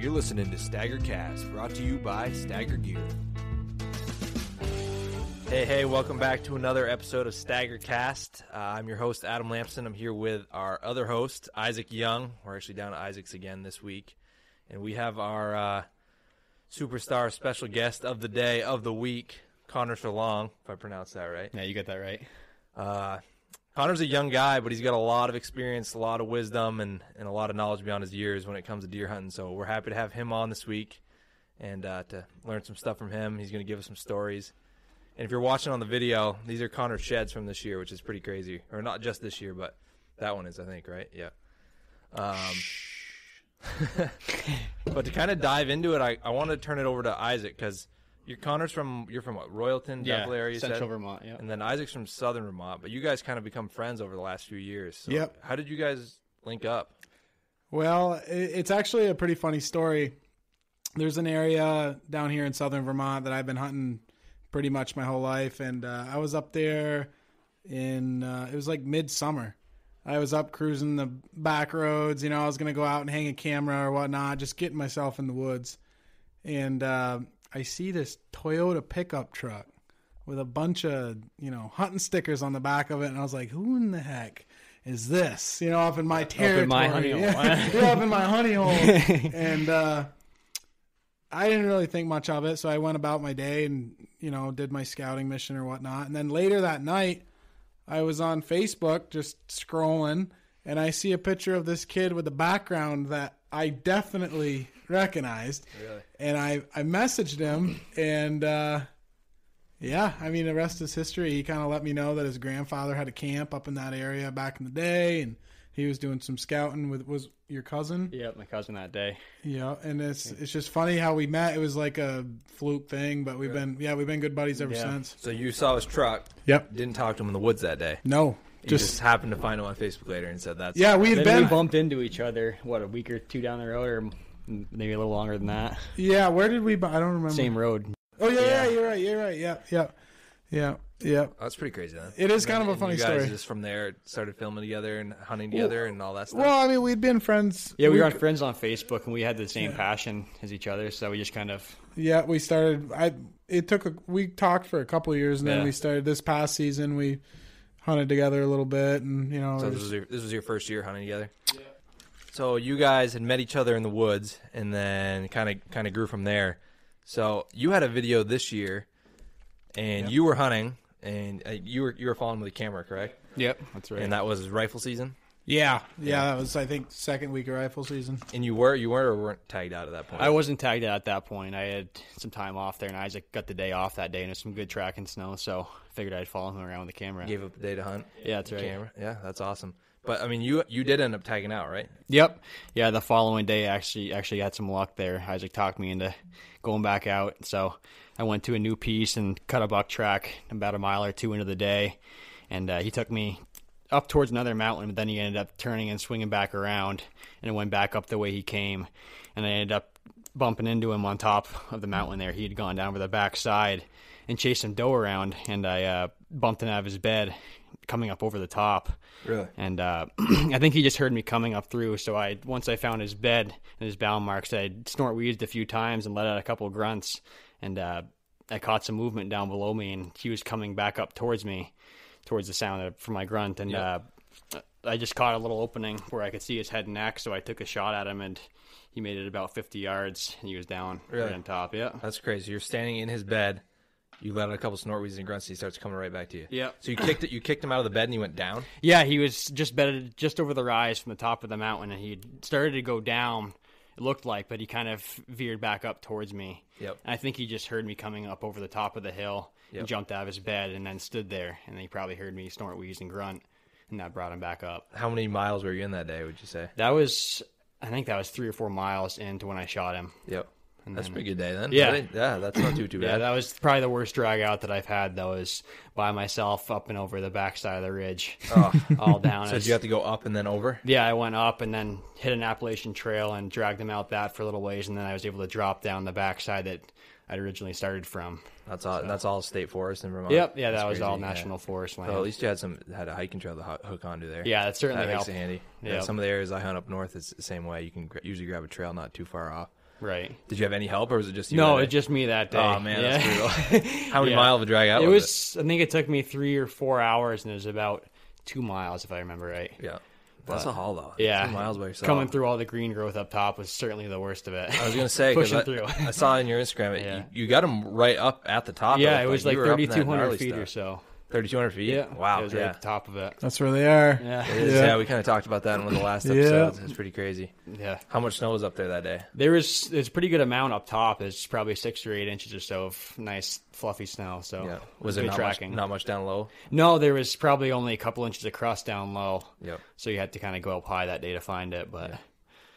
You're listening to STAGR Cast, brought to you by STAGR Gear. Hey, welcome back to another episode of STAGR Cast. I'm your host, Adam Lampson. I'm here with our other host, Isaac Young. We're actually down to Isaac's again this week. And we have our superstar special guest of the day, of the week, Connor Schellong, if I pronounced that right. Yeah, you got that right. Connor's a young guy, but he's got a lot of experience, a lot of wisdom, and a lot of knowledge beyond his years when it comes to deer hunting. So we're happy to have him on this week and to learn some stuff from him. He's going to give us some stories. And if you're watching on the video, these are Connor's sheds from this year, which is pretty crazy. Or not just this year, but that one is, I think, right? Yeah. But to kind of dive into it, I want to turn it over to Isaac because you're from what, Royalton, Devil area, Central Vermont, yeah. And then Isaac's from Southern Vermont, but you guys kind of become friends over the last few years. So Yep. How did you guys link up? Well, it's actually a pretty funny story. There's an area down here in Southern Vermont that I've been hunting pretty much my whole life, and I was up there in it was like midsummer. I was up cruising the back roads. I was going to go out and hang a camera or whatnot, just getting myself in the woods. And I see this Toyota pickup truck with a bunch of, hunting stickers on the back of it. And I was like, who in the heck is this? Up in my territory. Up in my honey hole. Yeah, up in my honey hole. And I didn't really think much of it. So I went about my day and, did my scouting mission or whatnot. And then later that night, I was on Facebook just scrolling, and I see a picture of this kid with a background that I definitely recognized. Really? And I messaged him, and the rest is history. He kind of let me know that his grandfather had a camp up in that area back in the day, and he was doing some scouting was your cousin? Yeah, my cousin that day. Yeah, and it's just funny how we met. It was like a fluke thing, but we've been good buddies ever since. So you saw his truck. Yep. Didn't talk to him in the woods that day. No. You just happened to find him on Facebook later and said that's... Yeah, we bumped into each other, a week or two down the road, or maybe a little longer than that. Yeah, where did we... I don't remember. Same road. Oh, yeah, you're right. Yeah. That's pretty crazy, then. It is kind of a funny story. You guys just from there started filming together and hunting together and all that stuff? Well, we'd been friends. Yeah, we were friends on Facebook, and we had the same passion as each other, so we just kind of... Yeah, we started... We talked for a couple of years, and then we started this past season. We hunted together a little bit, and, So this was your first year hunting together? Yeah. So you guys had met each other in the woods, and then kind of grew from there. So you had a video this year... And you were hunting, and you were following with a camera, correct? Yep, that's right. And that was rifle season? Yeah, that was, I think, second week of rifle season. And you were or weren't tagged out at that point? I wasn't tagged out at that point. I had some time off there, and Isaac got the day off that day, and it was some good tracking snow, so I figured I'd follow him around with the camera. Gave up the day to hunt? Yeah, that's right. Camera. Yeah, that's awesome. But, you did end up tagging out, right? Yep. Yeah, the following day, I actually had some luck there. Isaac talked me into going back out, so... I went to a new piece and cut a buck track about a mile or two into the day, and he took me up towards another mountain, but then he ended up turning and swinging back around, and it went back up the way he came, and I ended up bumping into him on top of the mountain there. He had gone down over the back side and chased some doe around, and I bumped him out of his bed coming up over the top. Really? And I think he just heard me coming up through, so once I found his bed and his bound marks, I snort wheezed a few times and let out a couple of grunts. And I caught some movement down below me, and he was coming back up towards me, towards the sound from my grunt. And I just caught a little opening where I could see his head and neck, so I took a shot at him, and he made it about 50 yards, and he was down right on top. Yeah, that's crazy. You're standing in his bed. You let out a couple snort wheezes and grunts, and he starts coming right back to you. Yeah. So you kicked him out of the bed, and he went down? Yeah, he was just bedded just over the rise from the top of the mountain, and he started to go down. It looked like, but he kind of veered back up towards me. Yep. And I think he just heard me coming up over the top of the hill and jumped out of his bed and then stood there. And he probably heard me snort, wheeze, and grunt, and that brought him back up. How many miles were you in that day, would you say? I think that was 3 or 4 miles into when I shot him. Yep. And that's a pretty good day then. Yeah. That's not too bad. Yeah, that was probably the worst drag out that I've had, though, is by myself up and over the backside of the ridge. Oh. All down. So did you have to go up and then over? Yeah, I went up and then hit an Appalachian trail and dragged them out that for a little ways, and then I was able to drop down the backside that I'd originally started from. That's all. So. That's all state forest in Vermont. Yep. Yeah, that's that was crazy. all national forest land. So at least you had a hiking trail to hook onto there. Yeah, that certainly makes helped. it handy. Yeah. Some of the areas I hunt up north, it's the same way. You can usually grab a trail not too far off. Right. Did you have any help, or was it just you? No, it's just me that day. Oh man, that's brutal. How many miles of a drag out? It was. I think it took me 3 or 4 hours, and it was about 2 miles, if I remember right. Yeah. That's a haul, though. Yeah. 2 miles by yourself. Coming through all the green growth up top was certainly the worst of it. I was going to say, because I saw on your Instagram, you got them right up at the top. Yeah, it was like 3,200 feet or so. 3,200 feet? Yeah. Wow. It was right at the top of it. That's where they are. Yeah. We kind of talked about that in one of the last episodes. It's pretty crazy. Yeah. How much snow was up there that day? There's a pretty good amount up top. It's probably 6 or 8 inches or so of nice, fluffy snow. So was it not much down low? No, there was probably only a couple inches of crust down low. Yep. So you had to kind of go up high that day to find it. But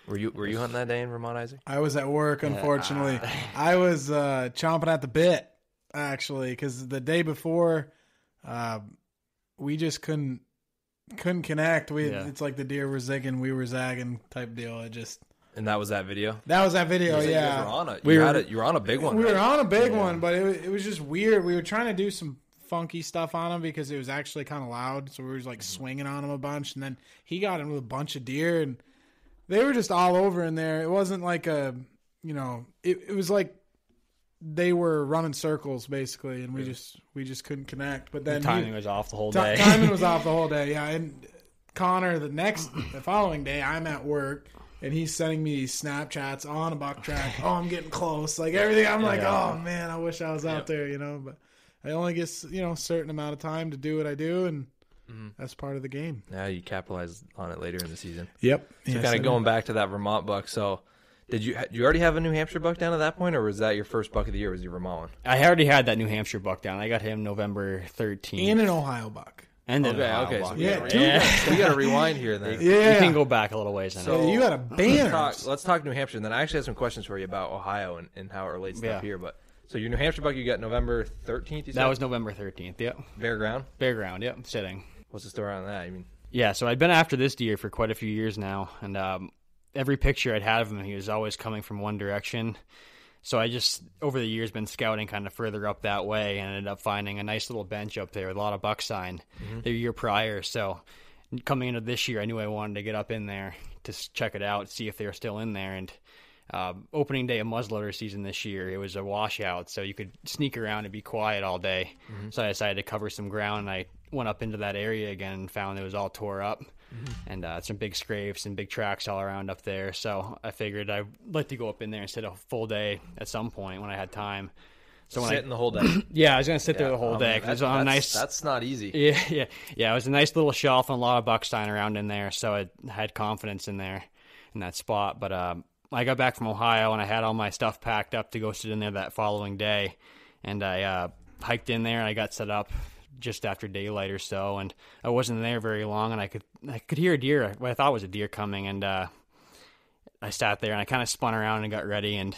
Were you hunting that day in Vermont, Isaac? I was at work, unfortunately. I was chomping at the bit, actually, because the day before, we just couldn't connect. It's like the deer were zigging, we were zagging type deal. And that was that video? That was that video, You yeah. were on a big one. We were on a big one, but it was just weird. We were trying to do some funky stuff on him because it was actually kind of loud, so we were like swinging on him a bunch, and then he got in with a bunch of deer, and they were just all over in there. It wasn't like it was like they were running circles basically, and we just couldn't connect. But then timing was off the whole day. Timing was off the whole day, yeah. And Connor, the following day, I'm at work, and he's sending me Snapchats on a buck track. Oh, I'm getting close. Like everything, I'm like, oh man, I wish I was out there, But I only get a certain amount of time to do what I do, and that's part of the game. Yeah, you capitalize on it later in the season. Yep. So kind of going back to that Vermont buck. So did you already have a New Hampshire buck down at that point, or was that your first buck of the year? Was your Vermont one? I already had that New Hampshire buck down. I got him November 13th. And an Ohio buck. And then okay. buck. So we got to rewind here then. Yeah. You can go back a little ways. So you had a banner. Let's talk New Hampshire, and then I actually have some questions for you about Ohio and how it relates to up here. But so your New Hampshire buck you got November 13th, you said? That was November 13th, yep. Bare ground? Bare ground, yep, sitting. What's the story on that? Yeah, so I'd been after this deer for quite a few years now, and every picture I'd had of him, he was always coming from one direction. So I just, over the years, been scouting kind of further up that way and ended up finding a nice little bench up there with a lot of buck sign the year prior. So coming into this year, I knew I wanted to get up in there to check it out, see if they were still in there. And opening day of muzzleloader season this year, it was a washout, so you could sneak around and be quiet all day. So I decided to cover some ground, and I went up into that area again and found it was all tore up. And some big scrapes and big tracks all around up there. So I figured I'd like to go up in there and sit a full day at some point when I had time. So when Sitting the whole day? Yeah, I was going to sit there the whole day. Cause that's not easy. Yeah. It was a nice little shelf and a lot of buck sign around in there, so I had confidence in there, in that spot. But I got back from Ohio, and I had all my stuff packed up to go sit in there that following day. And I hiked in there, and I got set up just after daylight or so, and I wasn't there very long, and I could hear a deer, what I thought was a deer coming, and I sat there and I kind of spun around and got ready, and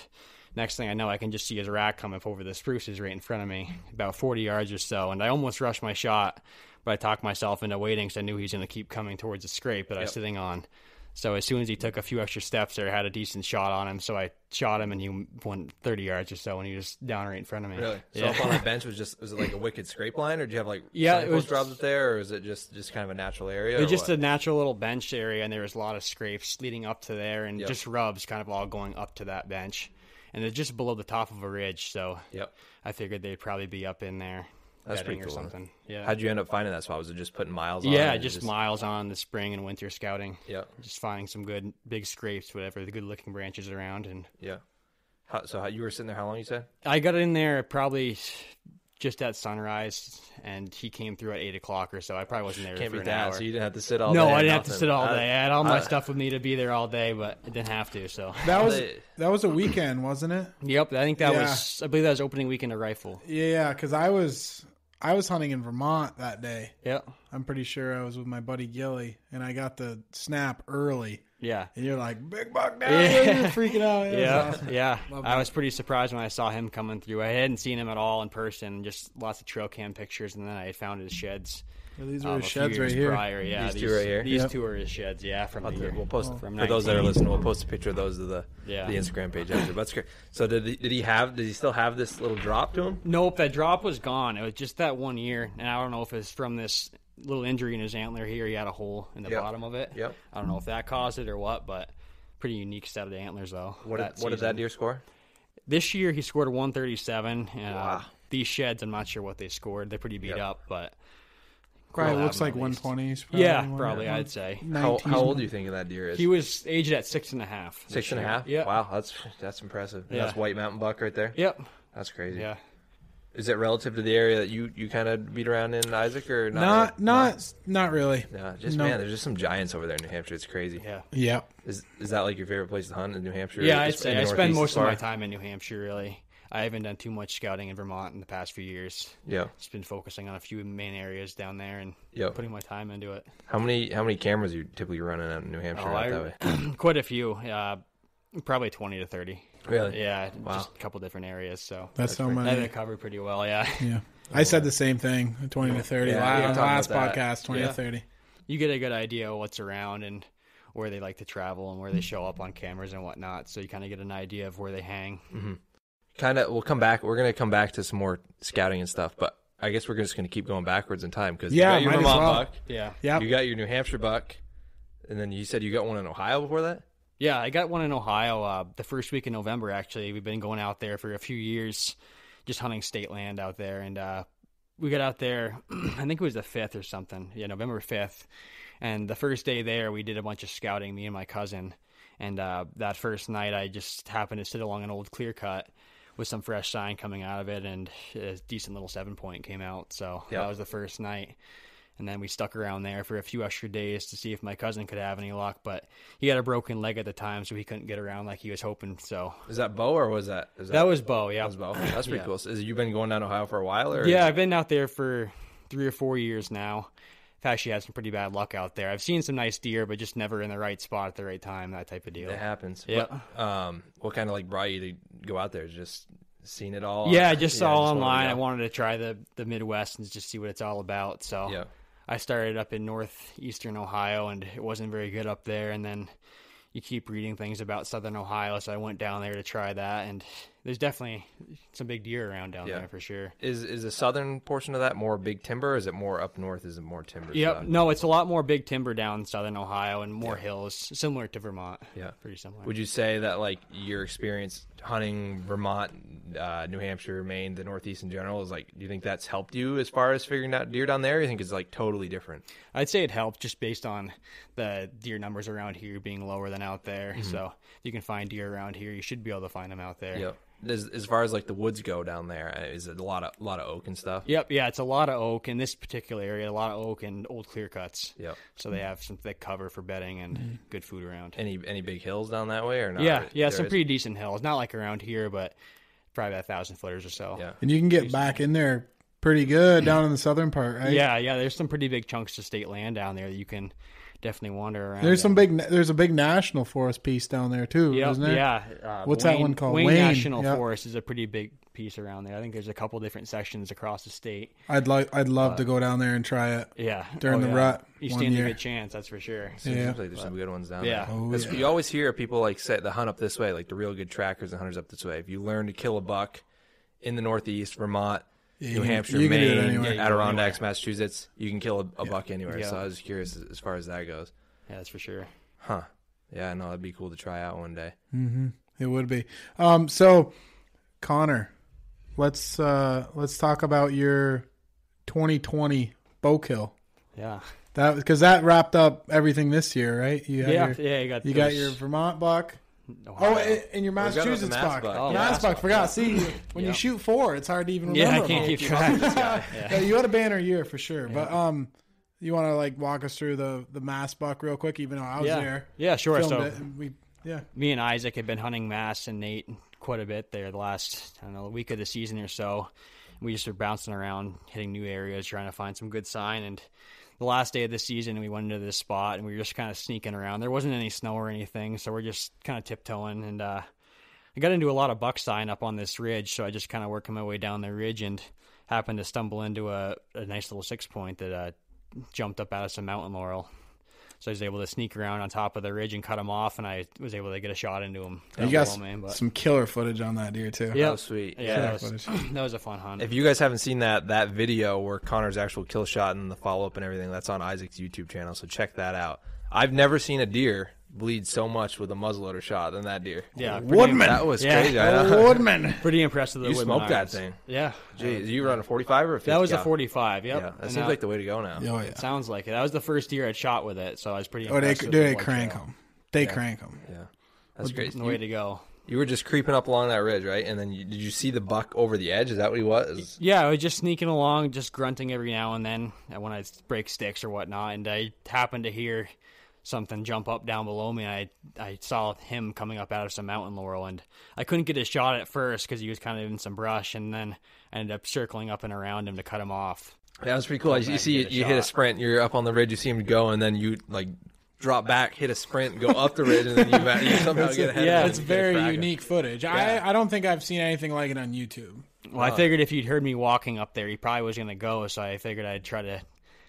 next thing I know I can just see his rack come up over the spruces right in front of me, about 40 yards or so, and I almost rushed my shot, but I talked myself into waiting because I knew he was going to keep coming towards the scrape that I was sitting on. So as soon as he took a few extra steps there, I had a decent shot on him. So I shot him, and he went 30 yards or so, and he was down right in front of me. Really? So up on that bench was it like a wicked scrape line, or did you have like it was drops up there, or is it just kind of a natural area? It was just a natural little bench area, and there was a lot of scrapes leading up to there, and just rubs kind of all going up to that bench. And it's just below the top of a ridge, so I figured they'd probably be up in there. That's pretty cool. Or something. Yeah. How'd you end up finding that spot? Was it just putting miles on? Yeah, just miles on the spring and winter scouting. Yeah. Just finding some good big scrapes, whatever, the good looking branches around. And so you were sitting there how long, you said? I got in there probably just at sunrise, and he came through at 8 o'clock or so. I probably wasn't there for an hour. So you didn't have to sit all day? No, I didn't have to sit all day. I had all my stuff with me to be there all day, but I didn't have to. So that was a weekend, wasn't it? Yep, I think that was. I believe that was opening weekend of rifle. Yeah, because I was hunting in Vermont that day. Yeah, I'm pretty sure I was with my buddy Gilly, and I got the snap early. Yeah, and you're like, big buck down there, you're freaking out. Awesome. I was pretty surprised when I saw him coming through. I hadn't seen him at all in person, just lots of trail cam pictures, and then I had found his sheds. These are his sheds right here. Prior. Yeah, these two right here. These two are his sheds. Yeah, from the year. We'll post from for those that are listening. We'll post a picture of those to the Instagram page after. But that's great. So did he still have this little drop to him? Nope, that drop was gone. It was just that 1 year, and I don't know if it's from this little injury in his antler here. He had a hole in the bottom of it. Yep. I don't know if that caused it or what, but Pretty unique set of antlers, though. What did that deer score? This year, he scored a 137. Wow. These sheds, I'm not sure what they scored. They're pretty beat up, but... Probably we'll looks have like them at least. 120s. Yeah, probably, I'd say. How old do you think that deer is? He was aged at 6.5. 6.5? Yeah. Wow, that's impressive. Yeah. That's White Mountain buck right there? Yep. That's crazy. Yeah. Is it relative to the area that you kind of beat around in, Isaac, or Not really. No, man, there's just some giants over there in New Hampshire. It's crazy. Yeah. Yeah. Is that like your favorite place to hunt in New Hampshire? Yeah, I'd say I spend most of my time. time in New Hampshire, really. I haven't done too much scouting in Vermont in the past few years. Yeah. Just been focusing on a few main areas down there and putting my time into it. How many cameras are you typically running out in New Hampshire out that way? Quite a few. Probably 20 to 30. Really? Yeah, Wow. just a couple different areas. So That's so I many. have it covered pretty well, yeah. Yeah. I said the same thing, 20 to 30. Yeah, last about that. podcast, 20 to 30. You get a good idea of what's around and where they like to travel and where they show up on cameras and whatnot. So you kind of get an idea of where they hang. Mm-hmm. We'll come back. We're going to come back to some more scouting and stuff, but I guess we're just going to keep going backwards in time because you got your might as Vermont well. buck. Yeah. Yep. You got your New Hampshire buck, and then you said you got one in Ohio before that? Yeah, I got one in Ohio the first week in November, actually. We've been going out there for a few years, just hunting state land out there. And we got out there, I think it was the 5th or something. Yeah, November 5th. And the first day there, we did a bunch of scouting, me and my cousin. And that first night, I just happened to sit along an old clear cut with some fresh sign coming out of it, and a decent little 7-point came out. So that was the first night. And then we stuck around there for a few extra days to see if my cousin could have any luck. But he had a broken leg at the time, so he couldn't get around like he was hoping. So is that Bo or was that? That was Bo, yeah. That was Bo. That's pretty cool. So you been going down to Ohio for a while? Or yeah, I've been out there for 3 or 4 years now. I've actually had some pretty bad luck out there. I've seen some nice deer, but just never in the right spot at the right time, that type of deal. It happens. Yeah. But, what kind of like brought you to go out there? Just seen it all? Yeah, I just saw online. I wanted to try the Midwest and just see what it's all about. So I started up in northeastern Ohio, and it wasn't very good up there. And then you keep reading things about southern Ohio, so I went down there to try that. And there's definitely some big deer around down there for sure. Is the southern portion of that more big timber, or is it more up north? Is it more timber? Yep. No, it's a lot more big timber down in southern Ohio and more hills, similar to Vermont. Yeah. Pretty similar. Would you say that like your experience hunting Vermont, New Hampshire, Maine, the Northeast in general is like, do you think that's helped you as far as figuring out deer down there? Or you think it's like totally different? I'd say it helped just based on the deer numbers around here being lower than out there. Mm-hmm. So if you can find deer around here, you should be able to find them out there. Yep. As far as like the woods go down there, is it a lot of oak and stuff? Yep, yeah, it's a lot of oak in this particular area. A lot of oak and old clear cuts. Yep. So they have some thick cover for bedding and good food around. Any big hills down that way or not? Yeah, some pretty decent hills. Not like around here, but probably about 1,000 footers or so. Yeah. And you can get back in there pretty good down in the southern part, right? Yeah. There's some pretty big chunks of state land down there that you can definitely wander around. There's a big national forest piece down there too, isn't there? Yeah. What's that one called? Wayne National Forest is a pretty big piece around there. I think there's a couple different sections across the state. I'd love to go down there and try it. Yeah. During the rut. You stand a good chance, that's for sure. Seems like there's some good ones down there. Yeah. You always hear people like say the hunt up this way, like the real good trackers and hunters up this way. If you learn to kill a buck in the Northeast, Vermont, New Hampshire, Maine, Adirondacks, Massachusetts, you can kill a buck anywhere. So I was curious as far as that goes. Yeah, that's for sure. Huh. Yeah, no, that'd be cool to try out one day. Mm-hmm. It would be. So, Connor, let's talk about your 2020 bow kill. Yeah. Because that wrapped up everything this year, right? You got your Vermont buck. And your Massachusetts buck. Mass buck. Forgot. See, when you shoot 4, it's hard to even remember. Yeah, I can't keep track of this guy. Yeah, you had a banner year for sure. Yeah. But you want to like walk us through the mass buck real quick, even though I was there? Yeah, sure. So me and Isaac had been hunting mass and Nate quite a bit there the last week of the season or so. We just were bouncing around, hitting new areas, trying to find some good sign. And the last day of the season, we went into this spot and we were just kind of sneaking around. There wasn't any snow or anything, so we're just kind of tiptoeing. And I got into a lot of buck sign up on this ridge, so I just kind of working my way down the ridge and happened to stumble into a nice little 6-point that jumped up out of some mountain laurel. So I was able to sneak around on top of the ridge and cut him off, and I was able to get a shot into him. You got some killer footage on that deer, too. Yeah, sweet. Yeah, that was a fun hunt. If you guys haven't seen that video where Connor's actual kill shot and the follow-up and everything, that's on Isaac's YouTube channel, so check that out. I've never seen a deer bleed so much with a muzzleloader shot than that deer. Yeah, Woodman. That was Yeah. crazy. I know. Woodman. Pretty impressed with the You Woodman smoked that irons. thing. Yeah. Jeez, you run a 45 or a 50 That was a cal? 45, yep. Yeah, that And seems like the way to go now. Oh, yeah. It sounds like it. That was the first deer I'd shot with it, so I was pretty Oh, impressed. they with the crank whitetail. them. They crank them. Yeah, that's great. The way to go. You were just creeping up along that ridge, right? And then did you see the buck over the edge? Is that what he was? Yeah, I was just sneaking along, just grunting every now and then when I break sticks or whatnot, and I happened to hear something jump up down below me, and I saw him coming up out of some mountain laurel, and I couldn't get a shot at first because he was kind of in some brush, and then I ended up circling up and around him to cut him off. That was pretty cool. You see, you hit a shot. sprint. You're up on the ridge. You see him go, and then you drop back, hit a sprint, go up the ridge, and then you somehow get ahead. yeah, of him It's and you get a very crack. unique footage. I don't think I've seen anything like it on YouTube. Well, I figured if he'd heard me walking up there, he probably was going to go, so I figured I'd try to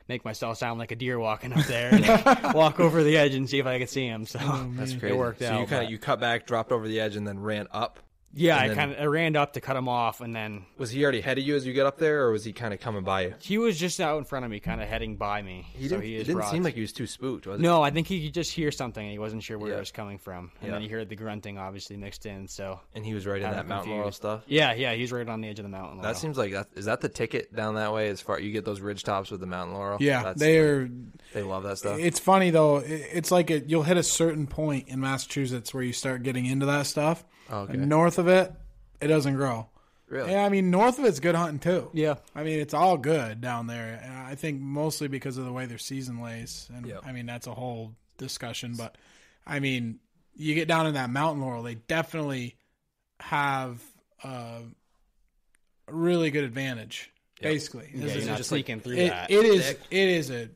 make myself sound like a deer walking up there and walk over the edge and see if I could see him. So That's crazy. it worked so out. you cut back, dropped over the edge, and then ran up. Yeah, And I ran up to cut him off, and then Was he already ahead of you as you got up there, or was he kind of coming by you? he was just out in front of me, kind of heading by me. He so didn't, he it is didn't brought. seem like he was too spooked, was it? No, I think he could just hear something, and he wasn't sure where Yeah. it was coming from. And Yeah. then he heard the grunting, obviously, mixed in. So And he was right in Kind that of mountain laurel confused. stuff. yeah, he's right on the edge of the mountain. That Laurel. seems like is that the ticket down that way? As far you get those ridge tops with the mountain laurel. Yeah, they love that stuff. It's funny though. It's like you'll hit a certain point in Massachusetts where you start getting into that stuff. Okay. And north of it, it doesn't grow. Really? Yeah, I mean north of it's good hunting too. Yeah. I mean it's all good down there. And I think mostly because of the way their season lays. And Yep. I mean that's a whole discussion. But I mean you get down in that mountain laurel, they definitely have a really good advantage. Yep. Basically, Yeah, This you're is not just sneaking through it, that. it is a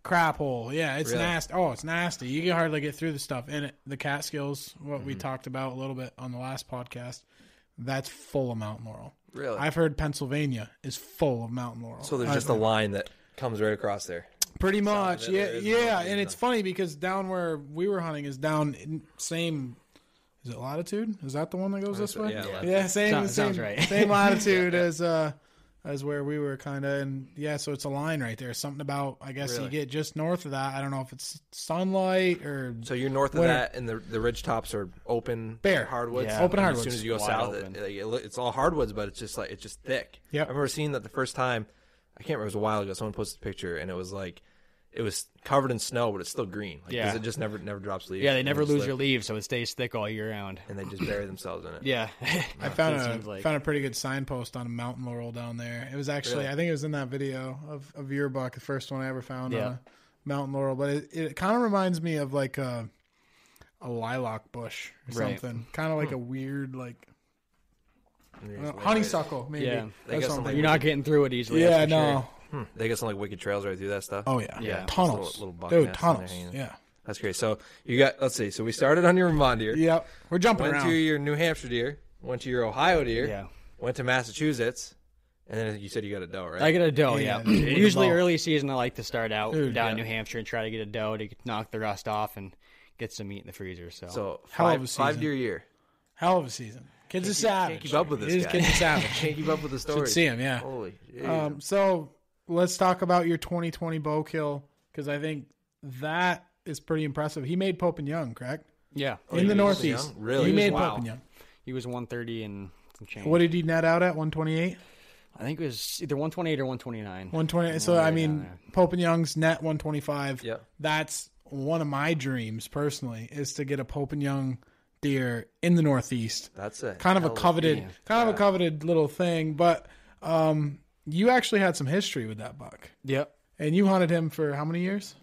crap hole. Yeah, it's Really? nasty. Oh, it's nasty. You can hardly get through the stuff. And the Catskills, what Mm-hmm. we talked about a little bit on the last podcast, that's full of mountain laurel. Really? I've heard Pennsylvania is full of mountain laurel. So there's just a line that comes right across there. pretty south much. of it, Yeah, there is yeah. mountains And it's funny because down where we were hunting is down in same. Is it latitude? Is that the one that goes this way? yeah, latitude. Yeah, same. Sounds right. Same latitude as where we were kind of, and yeah, so it's a line right there. Something about, I guess Really? you get just north of that. I don't know if it's sunlight or So you're north of Where- that, and the ridge tops are open, Bare. hardwoods. Yeah. Open And hardwoods. As soon as you go Wide south, open. it's all hardwoods, but it's just thick. Yep. I remember seeing that the first time. I can't remember. It was a while ago. Someone posted a picture, and it was covered in snow, but it's still green. Like, 'cause Yeah. it just never drops leaves. Yeah, they And never it's lose like- your leaves, so it stays thick all year round. and they just bury themselves in it. Yeah. I found It a seems like. found a pretty good signpost on a mountain laurel down there. It was actually, Really? I think it was in that video of your buck, the first one I ever found Yeah. on a mountain laurel. But it kind of reminds me of like a lilac bush or Right. something. Kind of like a weird like And they just lay honeysuckle maybe. Yeah. They Or got something. some, You're not getting through it easily. Yeah, that's for no. sure. They got some wicked trails right through that stuff. Oh yeah, Yeah. tunnels, Little buck dude, nests in there tunnels. hanging. Yeah, That's great. So you got. Let's see. So we started on your Vermont deer. yep. We're jumping Went around. to your New Hampshire deer. Went to your Ohio deer. Yeah. Went to Massachusetts, and then you said you got a doe, right? I get a doe, Yeah, yeah. yeah. Usually Doe. early season, I like to start out Dude, down in yeah. New Hampshire and try to get a doe to knock the rust off and get some meat in the freezer. So Hell of a five season. deer year. Hell of a season. Kids are savage. Can't keep up with this These guy. kids are savage. Can't keep up with the story. Should see him. Yeah. Holy. Jeez. So let's talk about your 2020 bow kill because I think that is pretty impressive. He made Pope and Young, correct? Yeah. In the he was Northeast. young? Really? He made Wow. Pope and Young. He was 130 and some change. What did he net out at? 128? I think it was either 128 or 129. 120. So, I mean, Pope and Young's net 125. Yeah. That's one of my dreams, personally, is to get a Pope and Young deer in the Northeast. That's it. Kind of a coveted little thing. But you actually had some history with that buck. Yep. And you hunted him for how many years?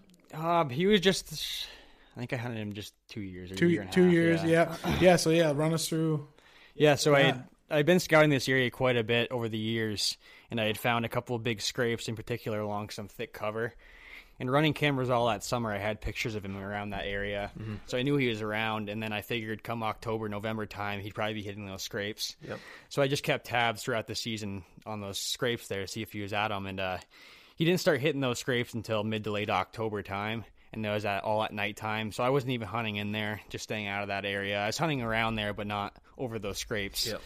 He was just, I think I hunted him just 2 years. Or a year and a 2 half, years, yeah. yeah. So, yeah, run us through. Yeah, so Yeah. I'd been scouting this area quite a bit over the years, and I had found a couple of big scrapes in particular along some thick cover. And running cameras all that summer, I had pictures of him around that area. So I knew he was around, and then I figured come October, November time, he'd probably be hitting those scrapes. Yep. So I just kept tabs throughout the season on those scrapes there to see if he was at them. And he didn't start hitting those scrapes until mid to late October time. And that was all at nighttime. So I wasn't even hunting in there, just staying out of that area. I was hunting around there, but not over those scrapes. Yep.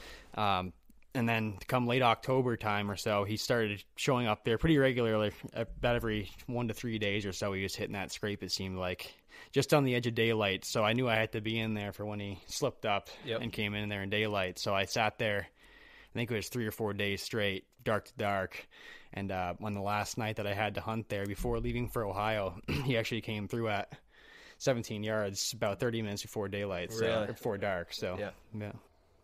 And then come late October time or so, he started showing up there pretty regularly. About every 1 to 3 days or so, he was hitting that scrape, it seemed like, just on the edge of daylight. So I knew I had to be in there for when he slipped up and came in there in daylight. So I sat there, I think it was 3 or 4 days straight, dark to dark. And on the last night that I had to hunt there before leaving for Ohio, he actually came through at 17 yards about 30 minutes before daylight, so before dark. So yeah.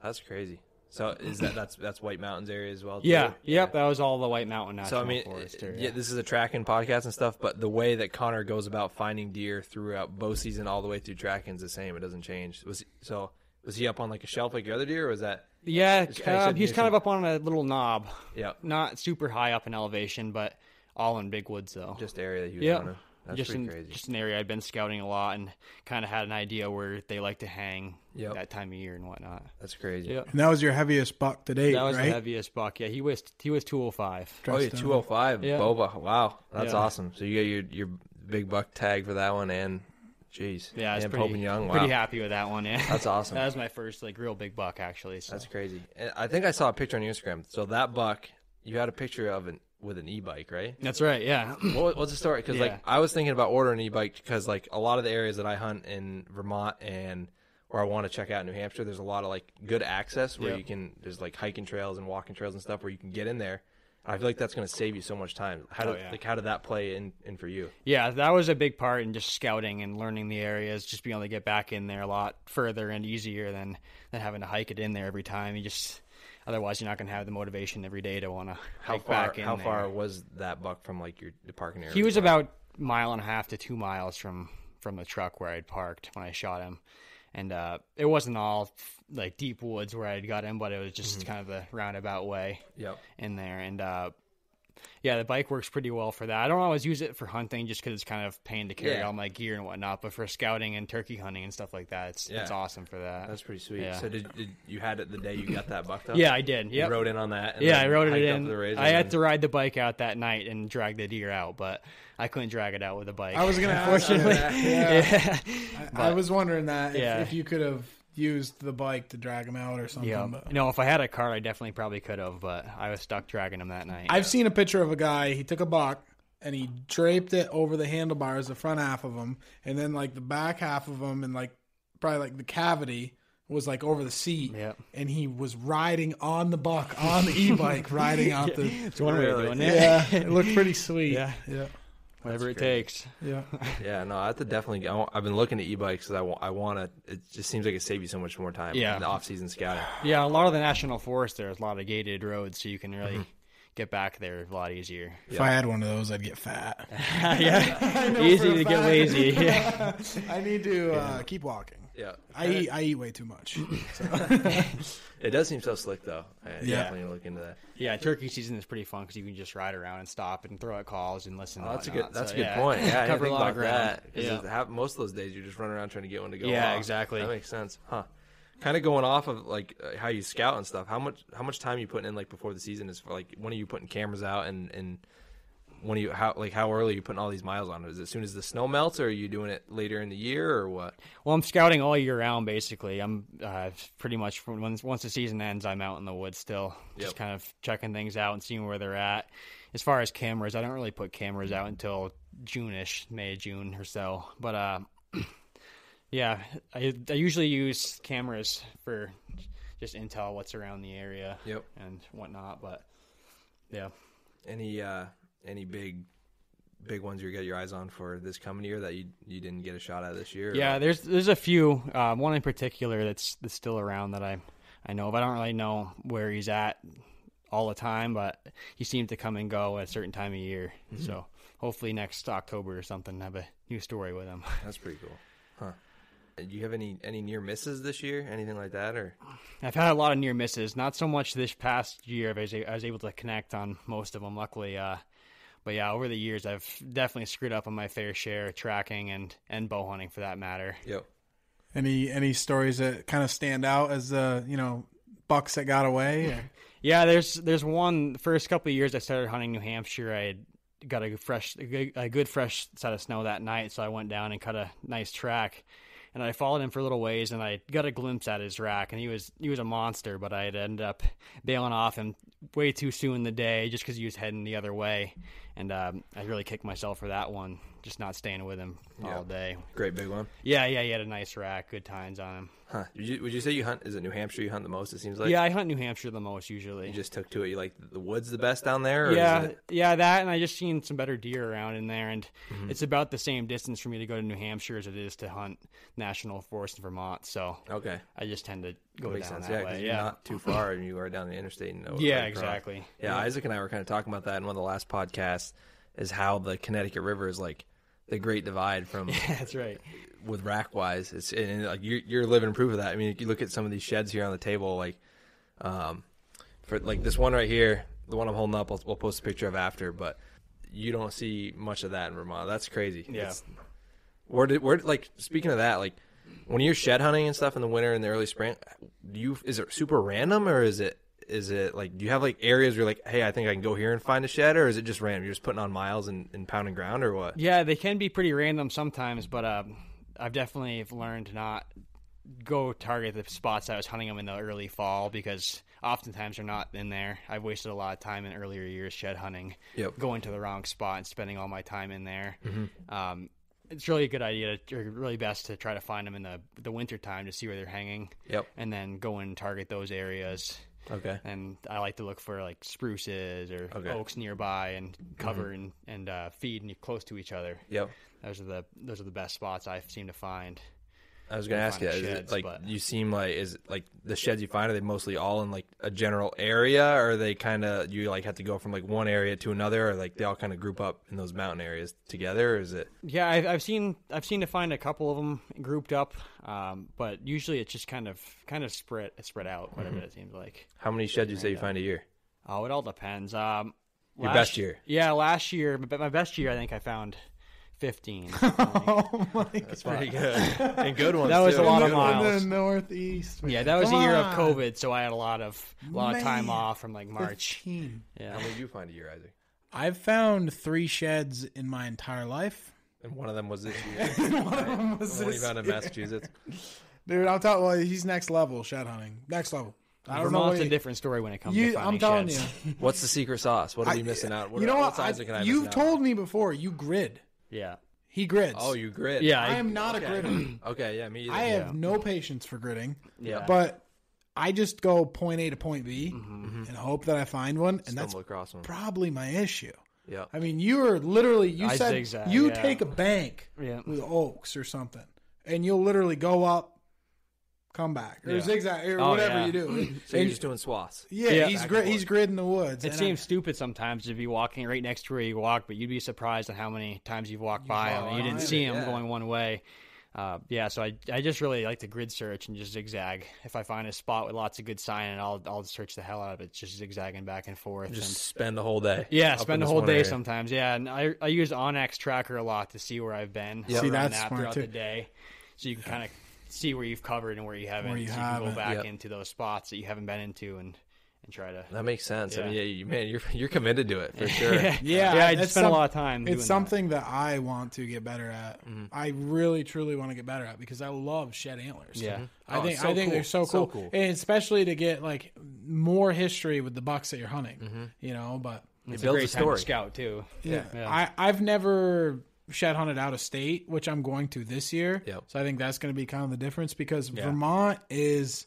That's crazy. So is that's White Mountains area as well? Too? Yeah, yep, that was all the White Mountain National So I mean, Forest. This is a tracking podcast and stuff, but the way that Connor goes about finding deer throughout bow season all the way through tracking is the same. It doesn't change. Was he up on like a shelf like your other deer, or was that? Yeah, he's kind of up on a little knob. Yeah, not super high up in elevation, but all in big woods though. Just area that he was running. That's just pretty crazy. Just an area I'd been scouting a lot and kind of had an idea where they like to hang that time of year and whatnot. That's crazy. Yep. And that was your heaviest buck to date, That was right? the heaviest buck. Yeah, he was 205. Oh, yeah, 205. Yeah. Boba. Wow, that's awesome. So you got your big buck tag for that one, and jeez, yeah, I was and Pope and Young. Wow. Pretty happy with that one. Yeah, that's awesome. That was my first like real big buck actually. So. That's crazy. And I think I saw a picture on your Instagram. So that buck, you had a picture of it with an e-bike, right? That's right, yeah. What's the story? Because like I was thinking about ordering an e-bike because like a lot of the areas that I hunt in Vermont and or I want to check out in New Hampshire, there's a lot of like good access where you can. There's like hiking trails and walking trails and stuff where you can get in there. I feel like that's going to save you so much time. How did that play in for you? Yeah, that was a big part in just scouting and learning the areas, just being able to get back in there a lot further and easier than having to hike it in there every time. Otherwise, you're not going to have the motivation every day to want to hike back in there. How far was that buck from like the parking area? He was about 1.5 to 2 miles from the truck where I'd parked when I shot him. And it wasn't all like deep woods where I'd got him, but it was just kind of the roundabout way in there. And yeah, the bike works pretty well for that. I don't always use it for hunting just because it's kind of pain to carry all my gear and whatnot. But for scouting and turkey hunting and stuff like that, it's awesome for that. That's pretty sweet. Yeah. So did you had it the day you got that buck though? Yeah, I did. You rode in on that? And I rode it in. I had to ride the bike out that night and drag the deer out, but I couldn't drag it out with a bike. I was going to ask you that. I was wondering that if you could have used the bike to drag him out or something. Yeah. But. No, if I had a cart, I definitely probably could have, but I was stuck dragging him that night. I've seen a picture of a guy, he took a buck and he draped it over the handlebars, the front half of him, and then like the back half of him and like probably like the cavity was like over the seat, and he was riding on the buck, on the e-bike, riding out the... It's one way of doing it. Yeah, it looked pretty sweet. Yeah. Whatever it takes. Yeah. Yeah, no, I have to definitely. I've been looking at e-bikes because I want to. It just seems like it saves you so much more time. In the off-season scouting. Yeah, a lot of the national forest there's a lot of gated roads, so you can really get back there a lot easier. If I had one of those, I'd get fat. Easy to get lazy. Yeah. I need to keep walking. Yeah, I eat way too much. So. It does seem so slick though. I definitely look into that. Yeah, turkey season is pretty fun because you can just ride around and stop and throw out calls and listen. That's a good point. Yeah, cover I a lot of ground. Most of those days you're just running around trying to get one to go. Yeah, off. exactly. That makes sense, huh? Kind of going off of like how you scout and stuff. How much time are you putting in like before the season is for like when are you putting cameras out and when are you how early are you putting all these miles on it? Is it as soon as the snow melts or are you doing it later in the year or what? Well, I'm scouting all year round basically. I'm pretty much once the season ends, I'm out in the woods still, just kind of checking things out and seeing where they're at. As far as cameras, I don't really put cameras out until June-ish, May, June or so. But yeah, I usually use cameras for just intel, what's around the area and whatnot. But yeah. Any big ones you got your eyes on for this coming year that you didn't get a shot at this year? Yeah, there's a few. One in particular that's still around that I know of. I don't really know where he's at all the time, but he seems to come and go at a certain time of year. Mm-hmm. So hopefully next October or something, have a new story with him. That's pretty cool. Huh. Do you have any near misses this year? Anything like that? Or I've had a lot of near misses. Not so much this past year. I was able to connect on most of them, luckily. But yeah, over the years, I've definitely screwed up on my fair share of tracking and bow hunting for that matter. Yep. Any stories that kind of stand out as bucks that got away? Or? Yeah, there's one. The first couple of years I started hunting New Hampshire, I had got a good fresh set of snow that night, so I went down and cut a nice track. And I followed him for a little ways, and I got a glimpse at his rack, and he was a monster. But I had ended up bailing off him way too soon in the day, just because he was heading the other way. And I really kicked myself for that one, just not staying with him all day. Great big one. Yeah, he had a nice rack, good tines on him. Huh? Would you say you hunt? Is it New Hampshire you hunt the most? It seems like. Yeah, I hunt New Hampshire the most usually. You just took to it. You like the woods the best down there? Or Yeah, is it... that, and I just seen some better deer around in there, and it's about the same distance for me to go to New Hampshire as it is to hunt national forest in Vermont. So okay, I just tend to go makes down sense. that way. You're not too far, and you are down the interstate. And yeah, exactly. Yeah, Isaac and I were kind of talking about that in one of the last podcasts. Is how the Connecticut River is like the Great Divide from. Yeah, that's right. With rack wise, it's and like you're living proof of that. I mean, you look at some of these sheds here on the table, like, for like this one right here, the one I'm holding up, we'll post a picture of after, but you don't see much of that in Vermont. That's crazy. Yeah. Where like speaking of that, like when you're shed hunting and stuff in the winter and the early spring, is it super random or is it like, do you have like areas where you're like, hey, I think I can go here and find a shed, or is it just random? You're just putting on miles and pounding ground, or what? Yeah, they can be pretty random sometimes, but I've definitely learned to not go target the spots I was hunting them in the early fall, because oftentimes they're not in there. I've wasted a lot of time in earlier years shed hunting, going to the wrong spot and spending all my time in there. It's really a good idea, or really best to try to find them in the winter time to see where they're hanging, and then go and target those areas. Okay. And I like to look for like spruces or oaks nearby and cover and feed and close to each other. Yep. Those are the best spots I seem to find. I was going to ask you, is it like, you seem like, is it like the sheds you find, are they mostly all in like a general area, or are they kind of, you like have to go from like one area to another, or like they all kind of group up in those mountain areas together, or is it? Yeah, I've seen to find a couple of them grouped up, but usually it's just kind of spread out, whatever it seems like. How many sheds do you say you find a year? Oh, it all depends. Your best year? Yeah, last year, but my best year I think I found 15. Oh my God. That's pretty good. And good ones. That was too. a lot of In miles. the Northeast. Yeah, that was Come a year of on. COVID, so I had a lot of time Man. off from like March. 15. Yeah. How many did you find a year, Isaac? I've found 3 sheds in my entire life. And one of them was this year. One of them was the one this you found in year. Massachusetts. Dude, I'll tell you, well, he's next level shed hunting. Next level. I don't know Vermont's what a different story when it comes to I'm finding telling sheds. you. What's the secret sauce? What are we missing out? You know what? What's Isaac and I You've missing out? told me before, you grid. Yeah. He grids. Oh, you grid. Yeah. I am not a gridder. Okay, yeah, me either. I have no patience for gridding. Yeah. But I just go point A to point B and hope that I find one, and that's Stumble across one. probably my issue. Yeah. I mean, you are literally, you I said zigzag, you yeah. take a bank with oaks or something, and you'll literally go up, come back, or zigzag, or whatever you do. So you're just doing swaths. Yeah, he's gridding the woods. It and seems stupid sometimes to be walking right next to where you walk, but you'd be surprised at how many times you've walked by them and you didn't see them going one way. So I just really like to grid search and just zigzag. If I find a spot with lots of good sign, I'll search the hell out of it, just zigzagging back and forth. Just spend the whole day. Yeah, up spend in the this whole one day area. sometimes. Yeah, and I use Onyx Tracker a lot to see where I've been. See, I'll run that's that smart, throughout too. the day, so you can kind of see where you've covered and where you haven't. Where you so you can haven't. go back Yep. into those spots that you haven't been into and try to. That makes sense. I Yeah. mean, you're committed to it for sure. Yeah, I it's spend a lot of time. It's doing something that I want to get better at. I really, truly want to get better at because I love shed antlers. Yeah. I Oh, think it's so they're cool. so So cool. cool. And especially to get like more history with the bucks that you're hunting. You know, but It's It a builds great a time to story. scout too. yeah. I've never shed hunted out of state, which I'm going to this year. Yep. So I think that's going to be kind of the difference because Vermont is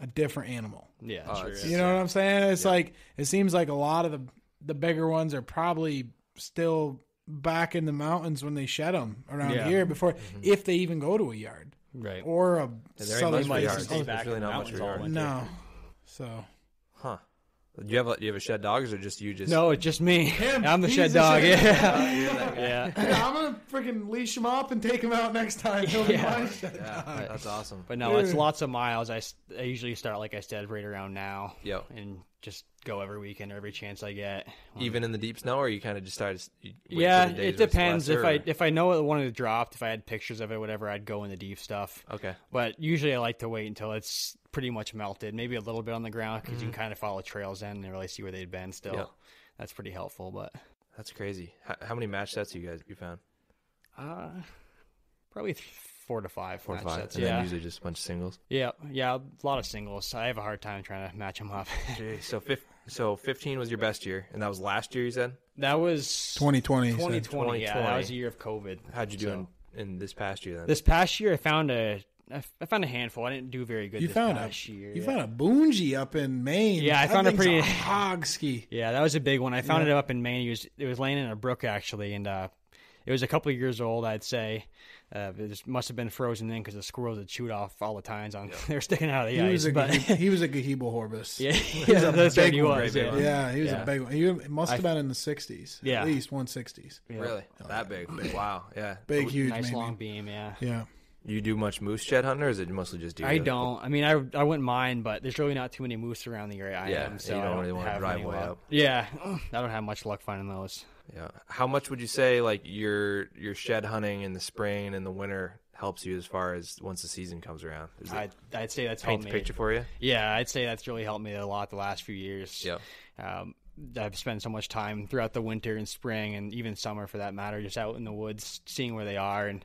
a different animal. Yeah, Oh, sure it's- is. You know what I'm saying? It's like it seems like a lot of the bigger ones are probably still back in the mountains when they shed them around here before, if they even go to a yard Right. or a There ain't southern much for might yards. stay There's back really in the not much for mountains all yards. winter. No, so Huh. Do you have a shed dogs or just you? Just No, it's just me. Him. I'm the He's shed the dog. shed Yeah. Yeah. yeah, I'm gonna freaking leash him up and take him out next time. He'll be my shed Yeah, dog. that's awesome. But no, it's lots of miles. I usually start, like I said, right around now. Yep. And just go every weekend or every chance I get. Even in the deep snow, or you kind of just started. Yeah, it depends. If I know it wanted to drop, if I had pictures of it, whatever, I'd go in the deep stuff. Okay. But usually I like to wait until it's pretty much melted, maybe a little bit on the ground because you can kind of follow trails in and really see where they'd been still. Yep. That's pretty helpful. But That's crazy. How many match sets you found? probably 4 to 5. 4 to match 5. sets, And yeah. then usually just a bunch of singles. Yeah, a lot of singles. I have a hard time trying to match them up. Jeez. So 15 was your best year, and that was last year, you said? That was 2020. 2020, yeah. That was the year of COVID. How'd you do in this past year then? This past year, I found a handful. I didn't do very good this past year. You found a boongie up in Maine. Yeah, I found a pretty hog ski. Yeah, that was a big one. I found it up in Maine. It was laying in a brook actually, and it was a couple of years old, I'd say. It must have been frozen in because the squirrels had chewed off all the tines on. They were sticking out of the ice. He was a Gahibo Horbus. Yeah, that's what he was. Yeah, he was a big one. He must have been in the 60s. Yeah. At least 160s. Yeah. Really? That big? Wow. Yeah. Big, huge. Nice maybe. long beam, yeah. Yeah. You do much moose shed hunting, or is it mostly just deer? I don't. I mean, I wouldn't mind, but there's really not too many moose around the area I am. So you don't I really want to have drive any way luck. up. Yeah, I don't have much luck finding those. Yeah. How much would you say like your shed hunting in the spring and in the winter helps you as far as once the season comes around? I'd say that's paint helped the me. picture for you? Yeah, I'd say that's really helped me a lot the last few years. Yeah. I've spent so much time throughout the winter and spring and even summer for that matter, just out in the woods, seeing where they are and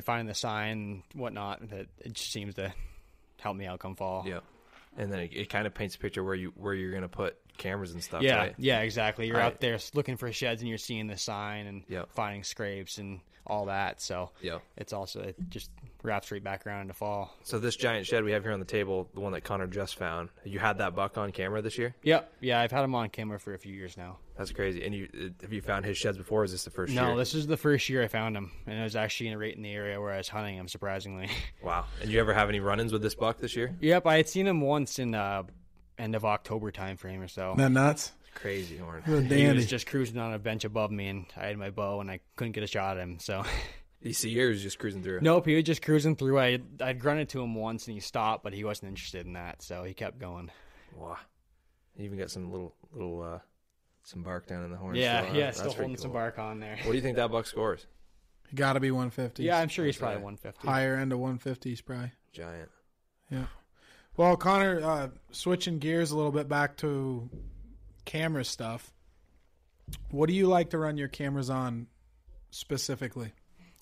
finding the sign and whatnot. That it just seems to help me out come fall. Yeah. And then it kind of paints a picture where you're going to put cameras and stuff. Yeah, right? yeah, exactly. You're Right. out there looking for sheds and you're seeing the sign and finding scrapes and all that. So it's also it just wraps right back around into fall. So this giant shed we have here on the table, the one that Connor just found, you had that buck on camera this year? Yep. Yeah, I've had him on camera for a few years now. That's crazy. And have you found his sheds before? Or is this the first year? No, this is the first year I found him, and it was actually right in the area where I was hunting him. Surprisingly. Wow. And you ever have any run-ins with this buck this year? Yep, I had seen him once in end of October time frame or so. Isn't that nuts? Crazy, Horn. He was just cruising on a bench above me, and I had my bow, and I couldn't get a shot at him. So. Did you see you, or was he just cruising through? Nope, he was just cruising through. I'd grunted to him once, and he stopped, but he wasn't interested in that, so he kept going. Wow. You even got some little some bark down in the horn. Yeah, still still holding some bark on there. What do you think that buck scores? Got to be 150. Yeah, I'm sure he's probably 150. Higher end of 150s, probably. Giant. Yeah. Well, Connor, switching gears a little bit back to camera stuff. What do you like to run your cameras on specifically?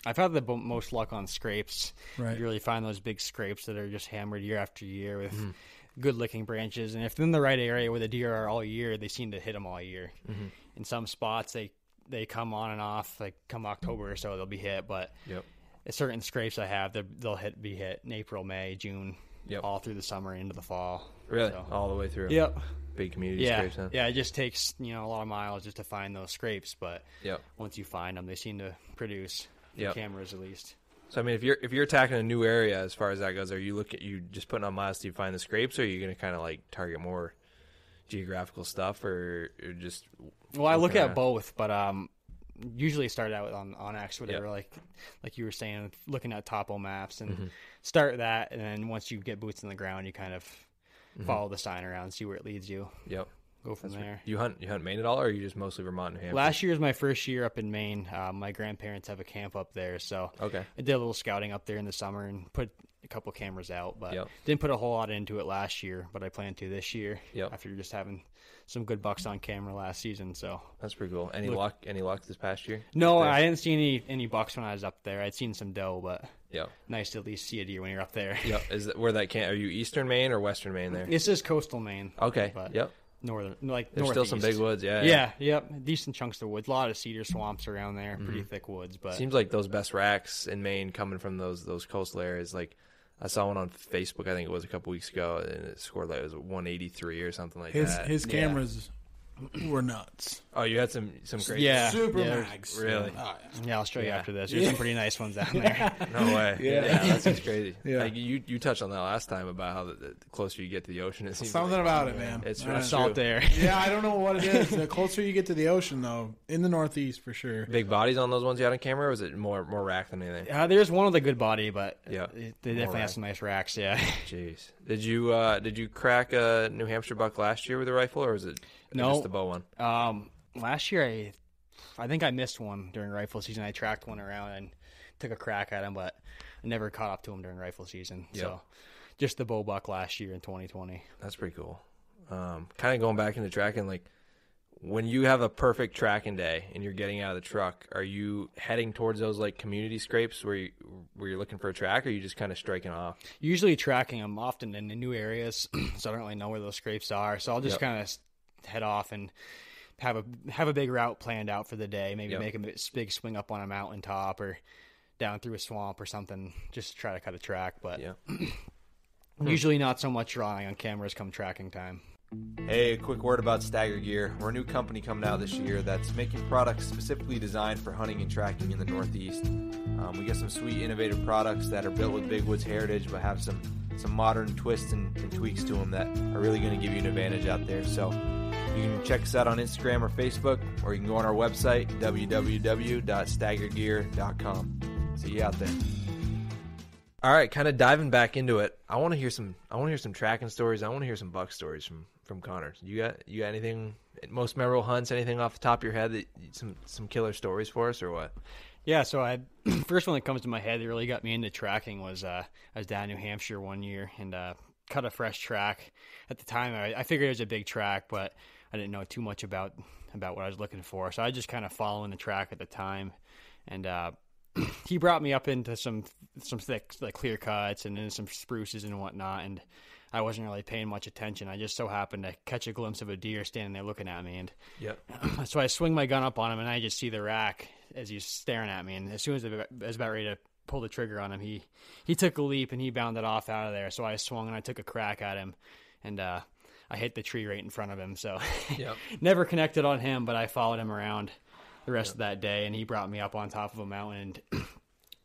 I've had the most luck on scrapes. Right. You really find those big scrapes that are just hammered year after year with good licking branches. And if they're in the right area where the deer are all year, they seem to hit them all year. In some spots, they come on and off. Like come October or so, they'll be hit. But certain scrapes I have, they'll be hit in April, May, June, all through the summer into the fall. Really? So. All the way through? Yep. Big community scrapes, huh? Yeah, it just takes a lot of miles just to find those scrapes. But Yep. once you find them, they seem to produce. Cameras at least. So I mean, if you're attacking a new area as far as that goes, are you just putting on miles to find the scrapes, or are you going to kind of like target more geographical stuff, or just? Well, I look at both, but usually start out on X, whatever, like you were saying, looking at topo maps and start that, and then once you get boots on the ground, you kind of follow the sign around, see where it leads you. Yep. Go from there. You hunt Maine at all, or are you just mostly Vermont and Hampshire? Last year was my first year up in Maine. My grandparents have a camp up there, so I did a little scouting up there in the summer and put a couple cameras out, but didn't put a whole lot into it last year, but I plan to this year after just having some good bucks on camera last season. So that's pretty cool. Any luck this past year? No, I didn't see any bucks when I was up there. I'd seen some doe, but nice to at least see a deer when you're up there. Is that where that camp? Are you Eastern Maine or Western Maine there? This is coastal Maine. Okay. But northern, like there's northeast. still some big woods. Decent chunks of woods. A lot of cedar swamps around there. Pretty thick woods. But seems like those best racks in Maine coming from those coastal areas. Like I saw one on Facebook, I think it was a couple weeks ago, and it scored like it was 183 or something like that. His cameras were nuts. Oh, you had some great super mags. Really? Oh, I'll show you after this. There's some pretty nice ones down there. No way. That seems crazy. Like you touched on that last time about how the closer you get to the ocean, it seems something about it, man. It's salt there. Yeah, I don't know what it is. The closer you get to the ocean, though, in the Northeast for sure. Big bodies on those ones you had on camera, or was it more rack than anything? There's one with a good body, but they definitely rack. have some nice racks. Yeah. Jeez. Did you crack a New Hampshire buck last year with a rifle, or was it just the bow one? Last year I think I missed one during rifle season. I tracked one around and took a crack at him, but I never caught up to him during rifle season. So just the bow buck last year in 2020. That's pretty cool. Kind of going back into tracking, like when you have a perfect tracking day and you're getting out of the truck, are you heading towards those like community scrapes where you're looking for a track, or are you just kind of striking off? Usually tracking them often in the new areas, so I don't really know where those scrapes are. So I'll just kind of head off and have a big route planned out for the day. Maybe make a big swing up on a mountaintop or down through a swamp or something, just to try to cut a track. But usually not so much drawing on cameras come tracking time. Hey, a quick word about STAGR Gear. We're a new company coming out this year that's making products specifically designed for hunting and tracking in the Northeast. We got some sweet, innovative products that are built with Big Woods heritage, but have some modern twists and tweaks to them that are really going to give you an advantage out there. So you can check us out on Instagram or Facebook, or you can go on our website, www.stagrgear.com. See you out there. All right, kind of diving back into it. I want to hear some tracking stories. I want to hear some buck stories from Connor. You got anything, most memorable hunts, anything off the top of your head, that some killer stories for us, or what? Yeah, so first one that comes to my head that really got me into tracking was I was down in New Hampshire one year and cut a fresh track. At the time, I figured it was a big track, but I didn't know too much about what I was looking for. So I just kind of following the track at the time, and he brought me up into some thick, like, clear cuts and then some spruces and whatnot, and I wasn't really paying much attention. I just so happened to catch a glimpse of a deer standing there looking at me, and so I swing my gun up on him, and I just see the rack as he's staring at me, and as soon as I was about ready to pull the trigger on him, he took a leap and he bounded off out of there. So I swung and I took a crack at him, and I hit the tree right in front of him. So never connected on him, but I followed him around the rest of that day, and he brought me up on top of a mountain, and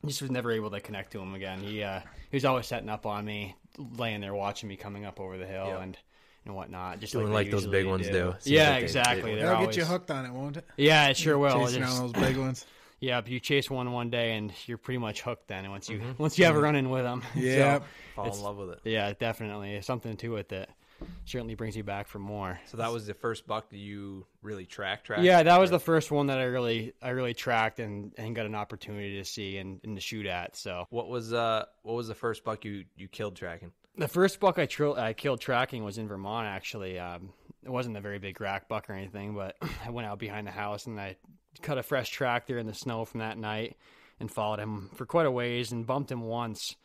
just was never able to connect to him again. He was always setting up on me, laying there watching me coming up over the hill and whatnot, just doing like those big ones do. Yeah, like exactly. They'll get you hooked on it, won't it? Yeah, it sure will. Chasing around those big ones. Yeah, but you chase one day and you're pretty much hooked then. Once you have a run in with them, fall in love with it. Yeah, definitely. There's something to it that certainly brings you back for more. So that was the first buck that you really tracked? Yeah, that was the first one that I really tracked and got an opportunity to see and to shoot at. So what was the first buck you killed tracking? The first buck I killed tracking was in Vermont, actually. It wasn't a very big rack buck or anything, but I went out behind the house and I cut a fresh track there in the snow from that night and followed him for quite a ways and bumped him once.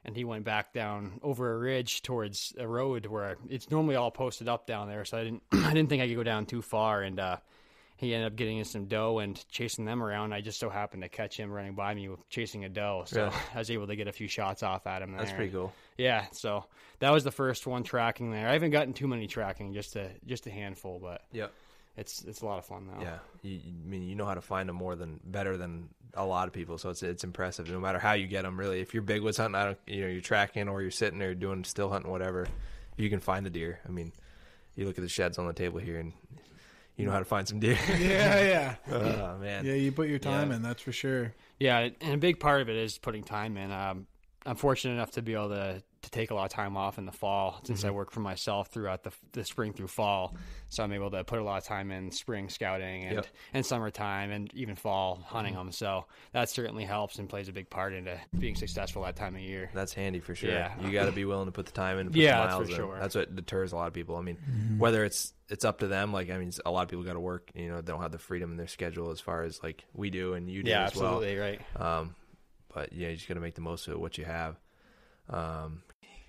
And he went back down over a ridge towards a road where it's normally all posted up down there. So I didn't think I could go down too far. And he ended up getting in some doe and chasing them around. I just so happened to catch him running by me chasing a doe. So I was able to get a few shots off at him there. That's pretty cool. Yeah, so that was the first one tracking there. I haven't gotten too many tracking, just a handful, but it's a lot of fun though. Yeah, you know how to find them better than a lot of people, so it's impressive. No matter how you get them, really. If you're big woods hunting, you're tracking or you're sitting there doing still hunting, whatever, you can find the deer. I mean, you look at the sheds on the table here and you know how to find some deer. Yeah. Oh, man. Yeah, you put your time in, that's for sure. Yeah, and a big part of it is putting time in. I'm fortunate enough to be able to take a lot of time off in the fall since I work for myself throughout the spring through fall. So I'm able to put a lot of time in spring scouting and summertime and even fall hunting them. So that certainly helps and plays a big part into being successful that time of year. That's handy for sure. Yeah. You got to be willing to put the time in. Put the miles that's for in. sure. That's what deters a lot of people. I mean, whether it's up to them. Like, I mean, a lot of people got to work. They don't have the freedom in their schedule as far as like we do and you do as well. Yeah, absolutely right. But yeah, you just got to make the most of what you have.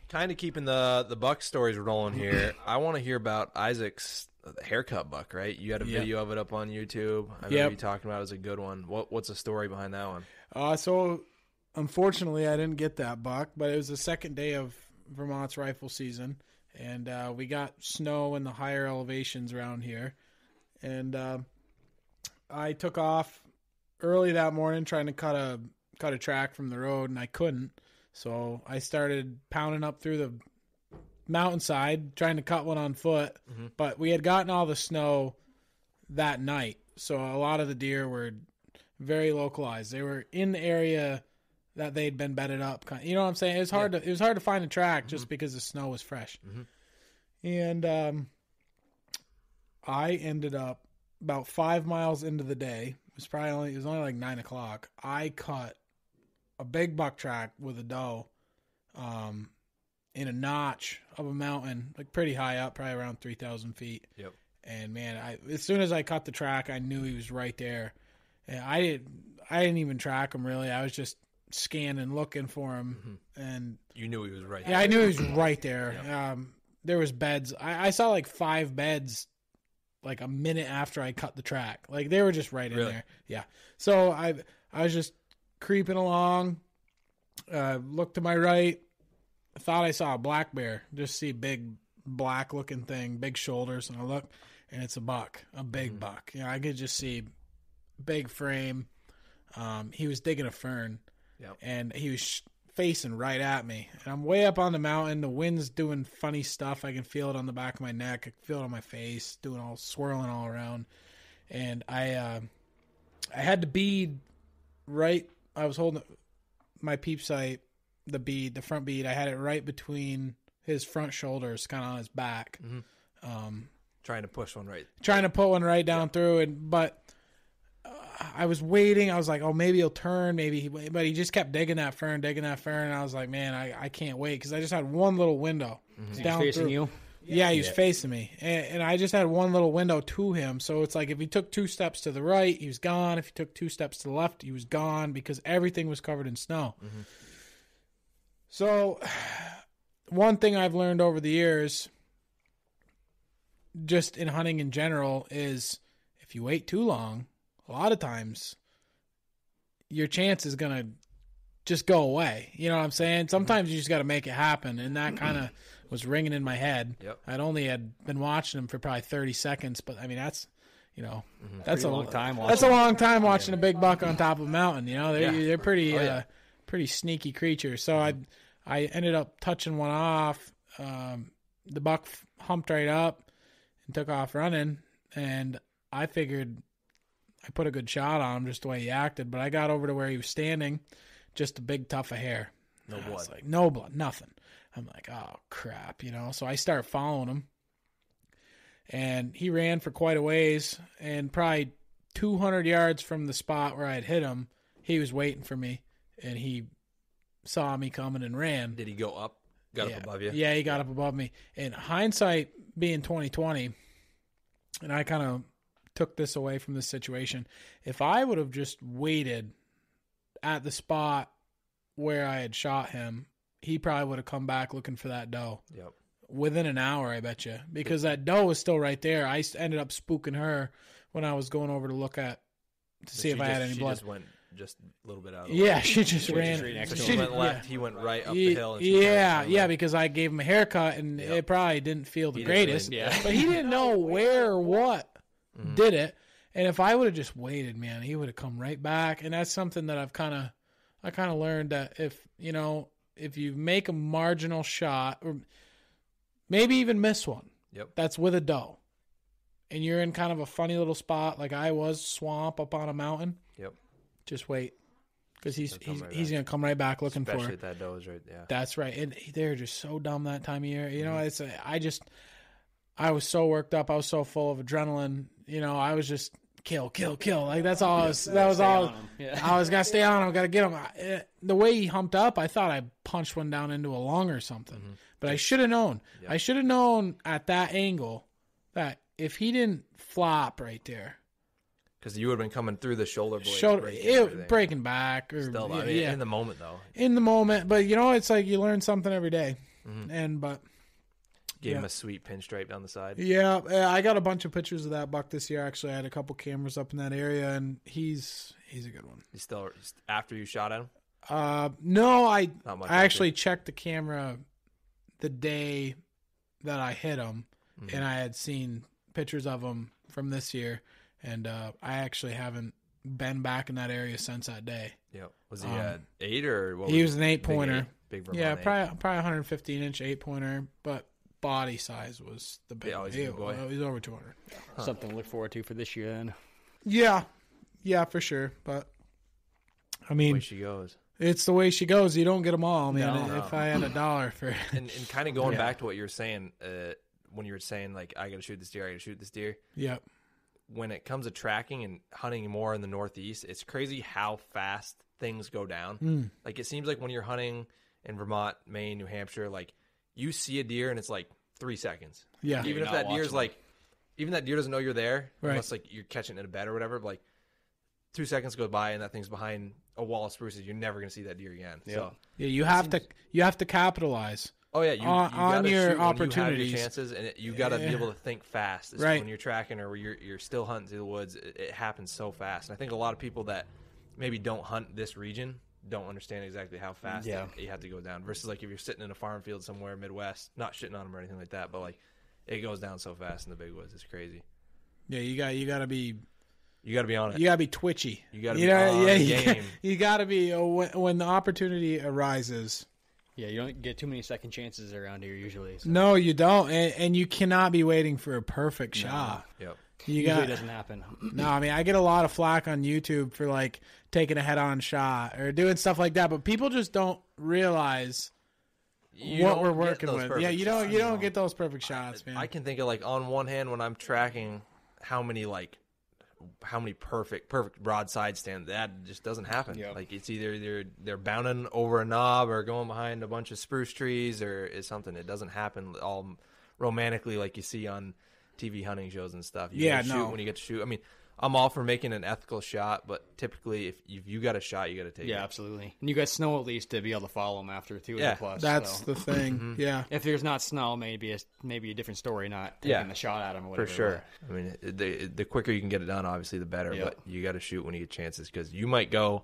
Kind of keeping the buck stories rolling here. I want to hear about Isaac's haircut buck, right? You had a video of it up on YouTube. I remember you talking about it was a good one. What's the story behind that one? So unfortunately I didn't get that buck, but it was the second day of Vermont's rifle season, and we got snow in the higher elevations around here, and I took off early that morning trying to cut a track from the road, and I couldn't. So I started pounding up through the mountainside, trying to cut one on foot. But we had gotten all the snow that night, so a lot of the deer were very localized. They were in the area that they'd been bedded up. You know what I'm saying? It was hard to find a track just because the snow was fresh. And I ended up about 5 miles into the day. It was only like 9 o'clock. I cut a big buck track with a doe in a notch of a mountain, like pretty high up, probably around 3,000 feet. And man, as soon as I cut the track, I knew he was right there. And I didn't even track him really. I was just scanning, looking for him, and You knew he was right. yeah, I knew he was right there. There was beds. I saw like 5 beds, like a minute after I cut the track. Like they were just right in there. Yeah. So I was just creeping along. Looked to my right. I thought I saw a black bear. Just see big black looking thing, big shoulders, and I look, and it's a buck, a big buck. You know, I could just see big frame. He was digging a fern, and he was facing right at me. And I'm way up on the mountain. The wind's doing funny stuff. I can feel it on the back of my neck. I can feel it on my face, swirling all around. And I had the bead right. I was holding my peep sight, the front bead. I had it right between his front shoulders, kind of on his back. Trying to push one right. Trying to put one right down through, but I was waiting. I was like, oh, maybe he'll turn, but he just kept digging that fern, and I was like, man, I can't wait, because I just had one little window down He's facing through. you? Yeah, he was facing me, and I just had one little window to him. So it's like if he took 2 steps to the right, he was gone. If he took 2 steps to the left, he was gone, because everything was covered in snow. So one thing I've learned over the years, just in hunting in general, is if you wait too long, a lot of times your chance is going to just go away. You know what I'm saying? Sometimes you just got to make it happen. And that kind of was ringing in my head. Yep. I'd only had been watching him for probably 30 seconds, but I mean, that's, that's a long time watching. That's a long time watching a big buck on top of a mountain. You know, they're pretty, pretty sneaky creatures. So I ended up touching one off. The buck humped right up and took off running, and I figured I put a good shot on him just the way he acted, but I got over to where he was standing, just a big tuft of hair. No blood. Like, no blood, nothing. I'm like, oh, crap, So I start following him, and he ran for quite a ways, and probably 200 yards from the spot where I had hit him, he was waiting for me, and he saw me coming and ran. Did he go up? Got up above you? Yeah, he got up above me. And hindsight being 2020, and I kind of took this away from this situation. If I would have just waited at the spot where I had shot him, he probably would have come back looking for that doe. Yep. Within an hour, I bet you. Because that doe was still right there. I ended up spooking her when I was going over to look at, to see if I had any blood. She just went just a little bit out of the way. Yeah, she just ran. So she went left, he went right up the hill. And Yeah, because I gave him a haircut, and it probably didn't feel the greatest. But he didn't know where or what did it. And if I would have just waited, man, he would have come right back. And that's something that I kind of learned, that if you make a marginal shot, or maybe even miss one, that's with a doe, and you're in kind of a funny little spot like I was, swamp up on a mountain, just wait, because he's going to come right back looking for it. Especially if that doe is right, That's right. And they're just so dumb that time of year. I was so worked up. I was so full of adrenaline. I was just kill. Like that's all. That was all. I was gonna stay on him. Gotta get him. The way he humped up, I thought I punched one down into a lung or something. But I should have known. I should have known at that angle that if he didn't flop right there, because you would have been coming through the shoulder blade, breaking back. Or, still, in the moment though. In the moment, but it's like you learn something every day, but. Gave him a sweet pinstripe down the side. Yeah, I got a bunch of pictures of that buck this year. Actually, I had a couple cameras up in that area, and he's a good one. He's still after you shot at him? No, I actually checked the camera the day that I hit him, and I had seen pictures of him from this year, and I actually haven't been back in that area since that day. Yeah, was he at 8 or what? He was an 8-pointer. Big Vermont. Yeah, probably 115-inch 8-pointer, but body size was the big. Yeah, he's a good boy. He's over 200. Something to look forward to for this year then. Yeah, for sure. But I mean, the way she goes. It's the way she goes. You don't get them all, man. No. If I had $1 for and kind of going back to what you were saying, when you were saying like I got to shoot this deer. Yep. When it comes to tracking and hunting more in the Northeast, it's crazy how fast things go down. Like it seems like when you're hunting in Vermont, Maine, New Hampshire, like you see a deer and it's like 3 seconds. Yeah. Even if that deer is like even that deer doesn't know you're there, Right. unless like you're catching it in a bed or whatever. But, like 2 seconds goes by and that thing's behind a wall of spruces. You're never gonna see that deer again. Yep. So Yeah, you have to capitalize. oh yeah, you on gotta your shoot opportunities. when you have your chances, and you gotta be Yeah. able to think fast. It's Right. When you're tracking or you're still hunting through the woods, it happens so fast. And I think a lot of people that maybe don't hunt this region don't understand exactly how fast Yeah. you have to go down. Versus like if you're sitting in a farm field somewhere Midwest, not shitting on them or anything like that, but like it goes down so fast in the big woods, it's crazy. Yeah, you gotta be on it. you gotta be twitchy. You gotta be on the game. You gotta be when the opportunity arises. Yeah, you don't get too many second chances around here usually. So. No, you don't, and you cannot be waiting for a perfect shot. Yep. You Usually got doesn't happen. no. I mean, I get a lot of flack on YouTube for like taking a head-on shot or doing stuff like that, but people just don't realize You what don't we're get working those with. perfect Yeah, you shots. don't get those perfect shots, man. I can think of like on one hand when I'm tracking how many perfect broadside stand that just doesn't happen. Yep. Like it's either they're bounding over a knob or going behind a bunch of spruce trees or is something. It doesn't happen all romantically like you see on TV hunting shows and stuff. You gotta shoot when you get to shoot. I mean, I'm all for making an ethical shot, but typically if you got a shot, you got to take it. Yeah, absolutely. And you got snow at least to be able to follow them after 2 Yeah, plus. That's so. the thing. Yeah. If there's not snow, maybe a different story. Not taking the shot at them or whatever. For sure. I mean, the quicker you can get it done, obviously, the better. Yep. But you got to shoot when you get chances because you might go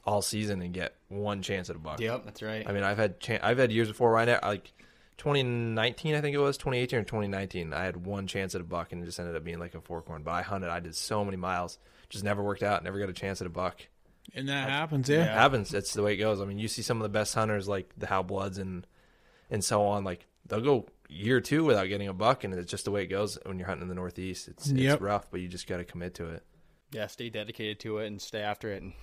all season and get one chance at a buck. Yep, that's right. I mean, I've had years before where I like 2019, I think it was 2018 or 2019. I had one chance at a buck and it just ended up being like a forkhorn. But I hunted. I did so many miles, just never worked out. Never got a chance at a buck. And that happens, It yeah. happens. That's the way it goes. I mean, you see some of the best hunters like the Hal Bloods and so on. Like they'll go a year or two without getting a buck, and it's just the way it goes when you're hunting in the Northeast. It's rough, but you just got to commit to it. Yeah, stay dedicated to it and stay after it and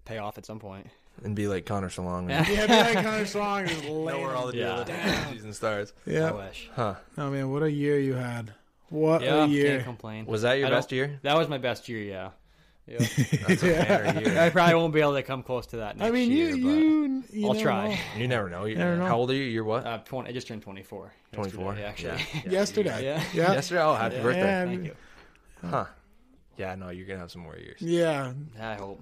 pay off at some point. And be like Connor Schellong. Yeah, be like Connor Schellong. Just Know where all the season starts. Yeah. I wish. Huh. Oh man, what a year you had! What Yeah, a year! can't complain. Was that your best year? That was my best year. Yeah. Yep. That's a banner year. I probably won't be able to come close to that next I mean, year. you I'll never try. know. You never know. Never know. How old are you? You're what? 20. I just turned 24. 24. Yesterday, actually. Yeah. Yesterday, Yeah. yeah, Yesterday. Oh, happy birthday. Yeah. Thank you. Huh. Yeah. No, you're gonna have some more years. yeah. I hope.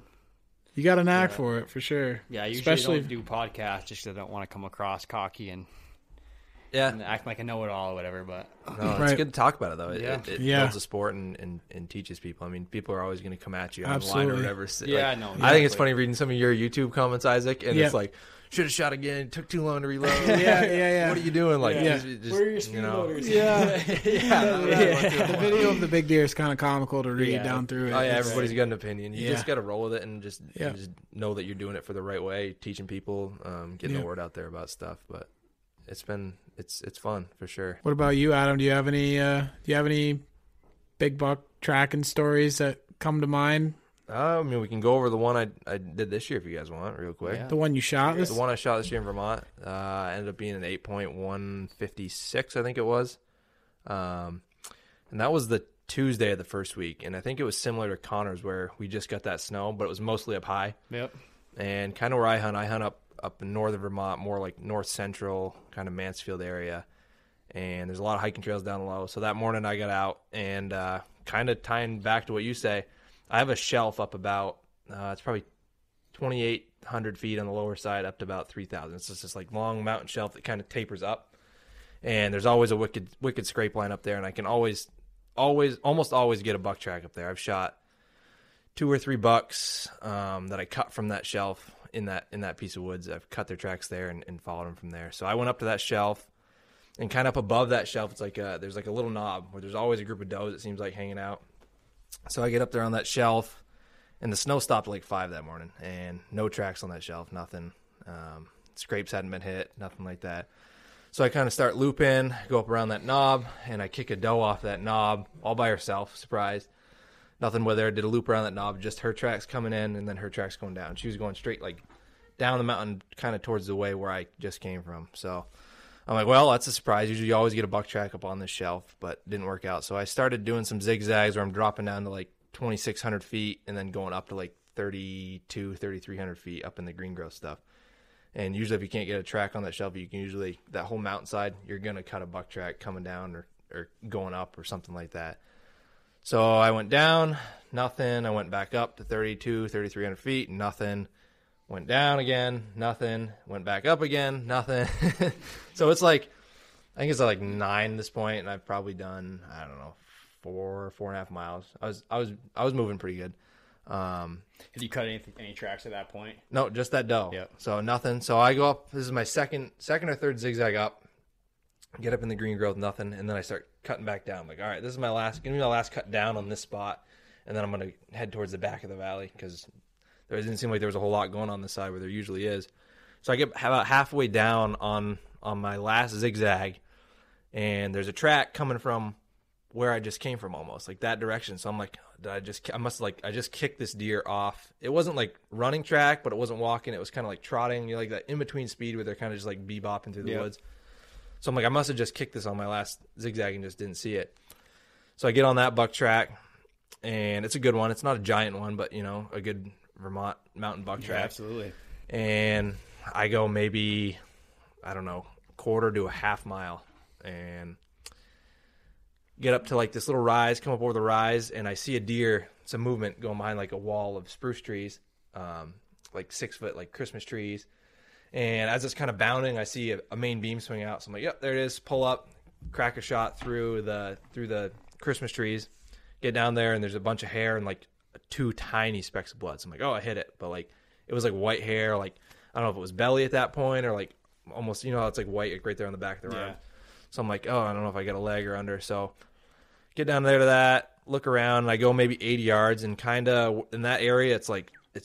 You got a knack for it for sure. Yeah, I usually Especially don't do podcasts just 'cause I don't want to come across cocky and Yeah. act like I know it all or whatever. But No, it's Right. good to talk about it though. It Yeah. builds a sport and teaches people. I mean, people are always going to come at you online Absolutely. or whatever. Yeah, Like, I know, I think it's exactly. funny reading some of your YouTube comments, Isaac, and Yeah. it's like, should have shot again. It took too long to reload. Yeah. What are you doing? Like, Yeah. just, where are your speed loaders? Yeah. yeah. The video of the big deer is kind of comical to read Yeah. down through it. Oh yeah, It's- everybody's got an opinion. You Yeah. just got to roll with it and just know that you're doing it for the right way, teaching people, getting Yeah. the word out there about stuff. But it's fun for sure. What about you, Adam? Do you have any big buck tracking stories that come to mind? I mean, we can go over the one I did this year if you guys want, real quick. Yeah. The one you shot? The one I shot this year in Vermont ended up being an 8.156, I think it was. And that was the Tuesday of the first week. And I think it was similar to Connor's where we just got that snow, but it was mostly up high. Yep. And kind of where I hunt up in northern Vermont, more like north central, kind of Mansfield area. And there's a lot of hiking trails down low. So that morning I got out and kind of tying back to what you say, I have a shelf up about, it's probably 2,800 feet on the lower side up to about 3,000. It's just this like long mountain shelf that kind of tapers up. And there's always a wicked scrape line up there. And I can almost always get a buck track up there. I've shot 2 or 3 bucks that I cut from that shelf in that piece of woods. I've cut their tracks there and followed them from there. So I went up to that shelf and kind of up above that shelf, it's like there's like a little knob where there's always a group of does, it seems like, hanging out. So I get up there on that shelf, and the snow stopped at like 5 that morning, and no tracks on that shelf, nothing. Scrapes hadn't been hit, nothing like that. So I kind of start looping, go up around that knob, and I kick a doe off that knob all by herself, surprise. Nothing with her, did a loop around that knob, just her tracks coming in and then her tracks going down. She was going straight like down the mountain kind of towards the way where I just came from. So I'm like, well, that's a surprise. Usually you always get a buck track up on this shelf, but it didn't work out. So I started doing some zigzags where I'm dropping down to like 2,600 feet and then going up to like 3,300 feet up in the green growth stuff. And usually if you can't get a track on that shelf, you can usually, that whole mountainside, you're going to cut a buck track coming down or or going up or something like that. So I went down, nothing. I went back up to 3,300 feet, nothing. Went down again, nothing. Went back up again, nothing. So it's like, I think it's like 9 at this point, and I've probably done, I don't know, 4.5 miles. I was moving pretty good. Have you cut any tracks at that point? No, just that doe. Yep. So nothing. So I go up. This is my second or third zigzag up. Get up in the green growth, nothing, and then I start cutting back down. I'm like, all right, this is gonna be my last cut down on this spot, and then I'm gonna head towards the back of the valley because there didn't seem like there was a whole lot going on this side where there usually is. So I get about halfway down on my last zigzag, and there's a track coming from where I just came from, almost like that direction. So I'm like, I just kicked this deer off. It wasn't like running track, but it wasn't walking. It was kind of like trotting. Like that in between speed where they're kind of just like bebopping through the woods. So I'm like, I must have just kicked this on my last zigzag and just didn't see it. So I get on that buck track, and it's a good one. It's not a giant one, but a good Vermont mountain buck track. Absolutely. And I go maybe, I don't know, quarter to a half mile, and get up to like this little rise, come up over the rise, and I see a deer, some movement going behind like a wall of spruce trees, like 6 foot, like Christmas trees. And as it's kind of bounding, I see a main beam swing out. So I'm like, yep, there it is. Pull up, crack a shot through the Christmas trees, get down there, and there's a bunch of hair and like 2 tiny specks of blood. So I'm like, oh, I hit it. But like, it was like white hair. Like, I don't know if it was belly at that point or like almost, how it's like white like right there on the back of the arm. So I'm like, oh, I don't know if I got a leg or under. So get down there to that, look around, and I go maybe 80 yards, and kind of in that area, it's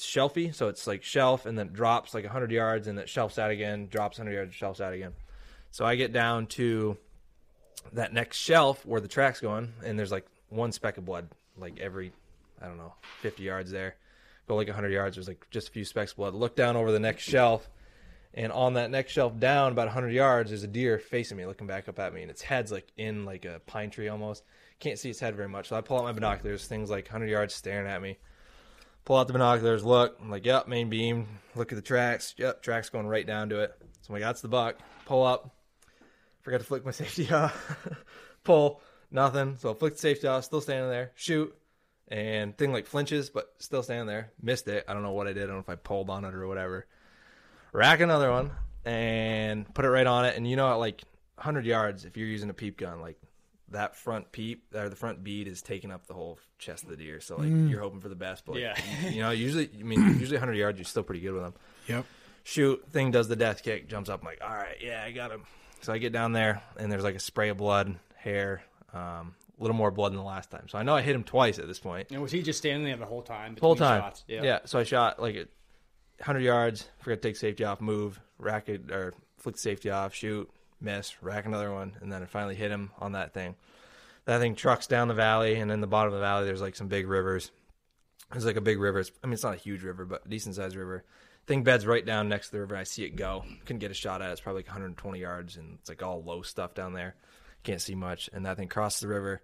shelfy. So it's like shelf, and then it drops like 100 yards, and it shelfs out again, drops 100 yards, shelfs out again. So I get down to that next shelf where the track's going, and there's like 1 speck of blood, like every, I don't know, 50 yards there. Go like 100 yards, there's like just a few specks of blood. Look down over the next shelf, and on that next shelf down about 100 yards, there's a deer facing me, looking back up at me, and its head's like in like a pine tree almost. Can't see its head very much. So I pull out my binoculars, things like 100 yards staring at me. Pull out the binoculars, look. I'm like, yep, main beam. Look at the tracks. Yep, tracks going right down to it. So I'm like, that's the buck. Pull up. Forgot to flick my safety off. Pull. Nothing. So I flick the safety off. Still standing there. Shoot. And thing like flinches, but still standing there. Missed it. I don't know what I did. I don't know if I pulled on it or whatever. Rack another one and put it right on it. And at like 100 yards, if you're using a peep gun, like that front peep or the front bead is taking up the whole chest of the deer. So like you're hoping for the best, but like, usually 100 yards, you're still pretty good with them. Yep. Shoot, thing does the death kick, jumps up. I'm like, all right, yeah, I got him. So I get down there, and there's like a spray of blood, hair, a little more blood than the last time. So I know I hit him twice at this point. And was he just standing there the whole time? Whole time. Shots? Yeah. So I shot like 100 yards, forgot to take safety off, move, rack it, or flick the safety off, shoot, miss, rack another one, and then I finally hit him on that thing. That thing trucks down the valley, and in the bottom of the valley, there's like some big rivers. There's like a big river. It's not a huge river, but a decent-sized river. Thing beds right down next to the river. I see it go. Couldn't get a shot at it. It's probably like 120 yards, and it's like all low stuff down there. Can't see much. And that thing crosses the river.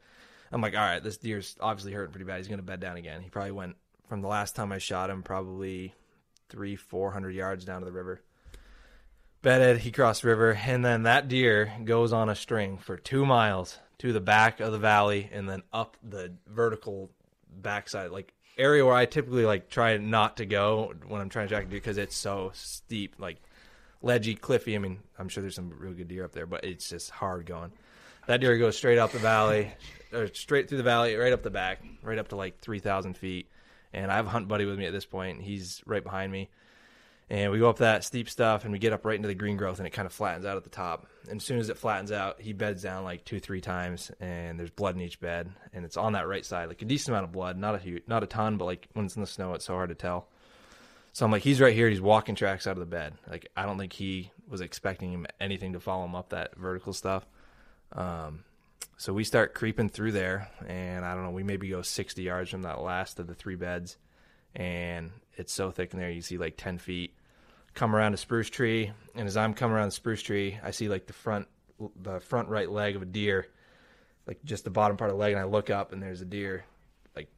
I'm like, all right, this deer's obviously hurting pretty bad. He's going to bed down again. He probably went, from the last time I shot him, probably 300-400 yards down to the river. Bedded, he crossed the river, and then that deer goes on a string for 2 miles to the back of the valley and then up the vertical backside, like area where I typically like try not to go when I'm trying to track a deer because it's so steep, like ledgy, cliffy. I mean, I'm sure there's some real good deer up there, but it's just hard going. That deer goes straight up the valley, or straight through the valley, right up the back, right up to like 3,000 feet. And I have a hunt buddy with me at this point. He's right behind me. And we go up that steep stuff, and we get up right into the green growth, and it kind of flattens out at the top. And as soon as it flattens out, he beds down like 2-3 times, and there's blood in each bed. And it's on that right side, like a decent amount of blood, not a ton, but like when it's in the snow, it's so hard to tell. So I'm like, he's right here. He's walking tracks out of the bed. Like, I don't think he was expecting anything to follow him up that vertical stuff. So we start creeping through there, and I don't know, we maybe go 60 yards from that last of the 3 beds, and it's so thick in there, you see like 10 feet. Come around a spruce tree, and as I'm coming around the spruce tree, I see like the front right leg of a deer, like just the bottom part of the leg, and I look up, and there's a deer like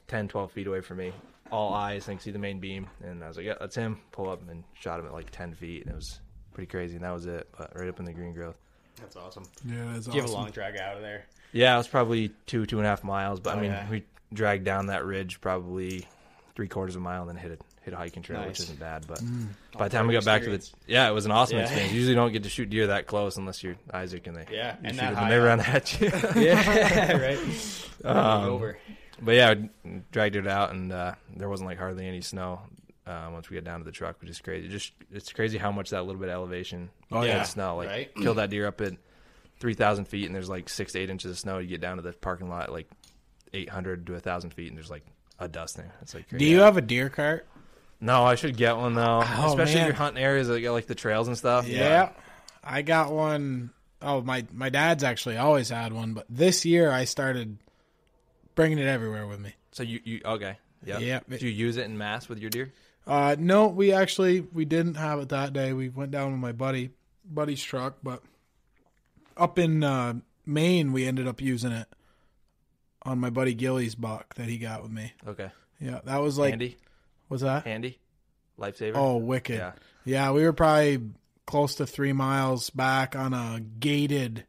10, 12 feet away from me. All eyes, and I can see the main beam, and I was like, yeah, that's him. Pull up and shot him at like 10 feet, and it was pretty crazy, and that was it, but right up in the green growth. That's awesome. Yeah, that's Do you have a awesome. long drag out of there? Yeah, it was probably 2.5 miles, but Oh, I mean, yeah. we dragged down that ridge probably 3/4 of a mile and then hit a hiking trail, which Nice. isn't bad. But Mm. by the time we got back to it was an awesome Yeah. experience. You usually don't get to shoot deer that close unless you're Isaac and Yeah, you and shoot that it high and they run up. at you. Yeah, right. Over. But yeah, I dragged it out, and there wasn't like hardly any snow once we got down to the truck, which is crazy. It's crazy how much that little bit of elevation yeah. snow like Right? killed that deer up at 3,000 feet, and there's like 6 to 8 inches of snow. You get down to the parking lot like 800 to 1,000 feet, and there's like a dusting. It's like crazy. Do you have a deer cart? No, I should get one though, especially man. if you're hunting areas that got like the trails and stuff. Yeah. I got one. Oh, my dad's actually always had one, but this year I started bringing it everywhere with me. So you okay? Yeah. Yeah. Do you use it in mass with your deer? No, we didn't have it that day. We went down with my buddy's truck, but up in Maine we ended up using it on my buddy Gilly's buck that he got with me. Okay. Yeah, that was like Handy, what's that? lifesaver. Oh, wicked. Yeah, we were probably close to 3 miles back on a gated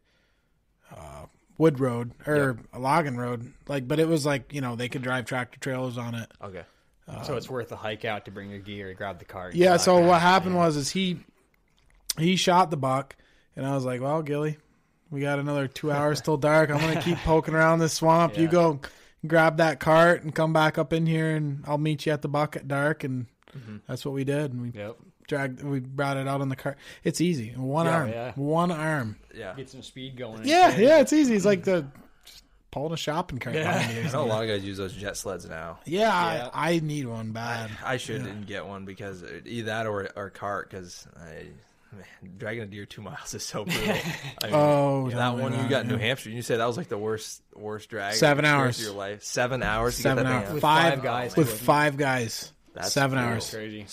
wood road or a logging road. But it was like, they could drive tractor trailers on it. Okay. So it's worth the hike out to bring your gear to grab the cart. Yeah, so what happened was he shot the buck, and I was like, well, Gilly, we got another 2 hours till dark. I'm going to keep poking around this swamp. Yeah. You go grab that cart and come back up in here, and I'll meet you at the buck at dark. And that's what we did. And we brought it out on the cart. It's easy. One arm. Yeah. Get some speed going. Yeah, it's easy. It's like just pulling a shopping cart behind you. I know a lot of guys use those jet sleds now. Yeah. I need one bad. I shouldn't get one because either that or a cart because dragging a deer 2 miles is so brutal. I mean, that one you got in New Hampshire, you say that was like the worst drag. 7 hours of your life. 7 hours. To 7 get that hours. thing out. With Five five guys. With 5 guys. That's 7 brutal. hours. Crazy.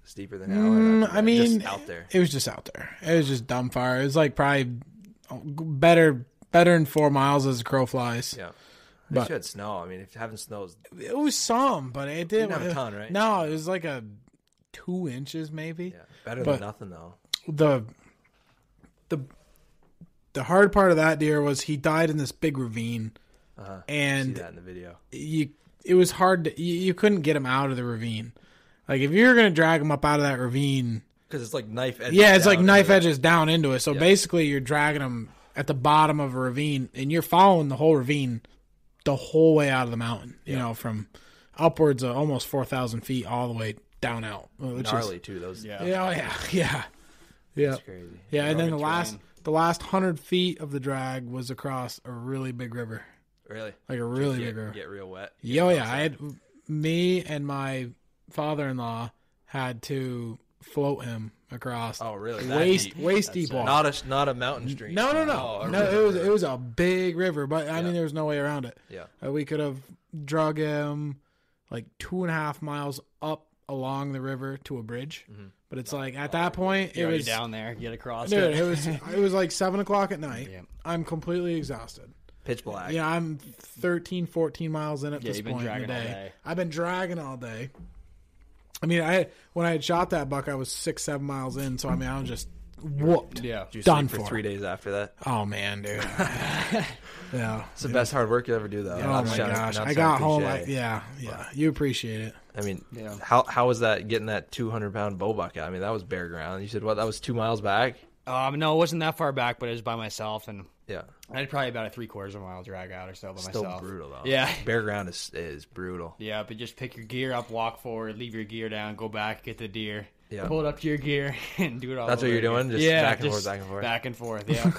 Steeper than hell. I mean, just out there. It was just out there. It was just dumb fire. It was like probably better than 4 miles as a crow flies. Yeah. But- You had snow. I mean, if having snow is It was some, but it didn't have a ton, right? No, it was like a 2 inches maybe. better But- than nothing though. The hard part of that deer was he died in this big ravine, See and that in the video. it was hard to, you couldn't get him out of the ravine. Like if you're gonna drag him up out of that ravine, Because it's like knife edges. yeah, it's like down knife into it. edges down into it. So basically, you're dragging him at the bottom of a ravine, and you're following the whole ravine the whole way out of the mountain. You know, from upwards of almost 4,000 feet all the way down out. Which Gnarly too. Those. Is, yeah. That's crazy. Yeah, and then the Rugged last 100 feet of the drag was across a really big river, Really. like a really Get- big river. Get real wet. Yeah, I had me and my father-in-law had to float him across. Oh, really? That waist deep? deep water. Not a mountain stream. No. Oh, a No, river. it was a big river, but I mean there was no way around it. Yeah. We could have drug him like 2.5 miles up along the river to a bridge, but it's like at that point You're it already was down there. Get across. dude, it was like 7:00 at night. Yeah. I'm completely exhausted. Pitch black. Yeah, I'm 13, 14 miles in at this you've been point in the dragging all day. day. I've been dragging all day. I mean, when I had shot that buck, I was 6, 7 miles in, so I mean, I was just whooped. Yeah. Did you Done sleep for for. 3 days after that? Oh man, dude. Yeah. It's the best hard work you ever do, though. Oh my gosh, I got home. Yeah. You appreciate it. I mean, Yeah. how was that getting that 200-pound bow buck out? I mean, that was bare ground. You said what? That was 2 miles back. No, it wasn't that far back, but it was by myself, and Yeah. I had probably about a 3/4 mile drag out or so by Still myself. brutal though. Yeah. Bare ground is brutal. Yeah, but just pick your gear up, walk forward, leave your gear down, go back, get the deer, Yeah. pull it up to your gear, and do it all. That's what over you're again. doing? Just yeah, back and just forth, back and forth? back and forth. Yeah,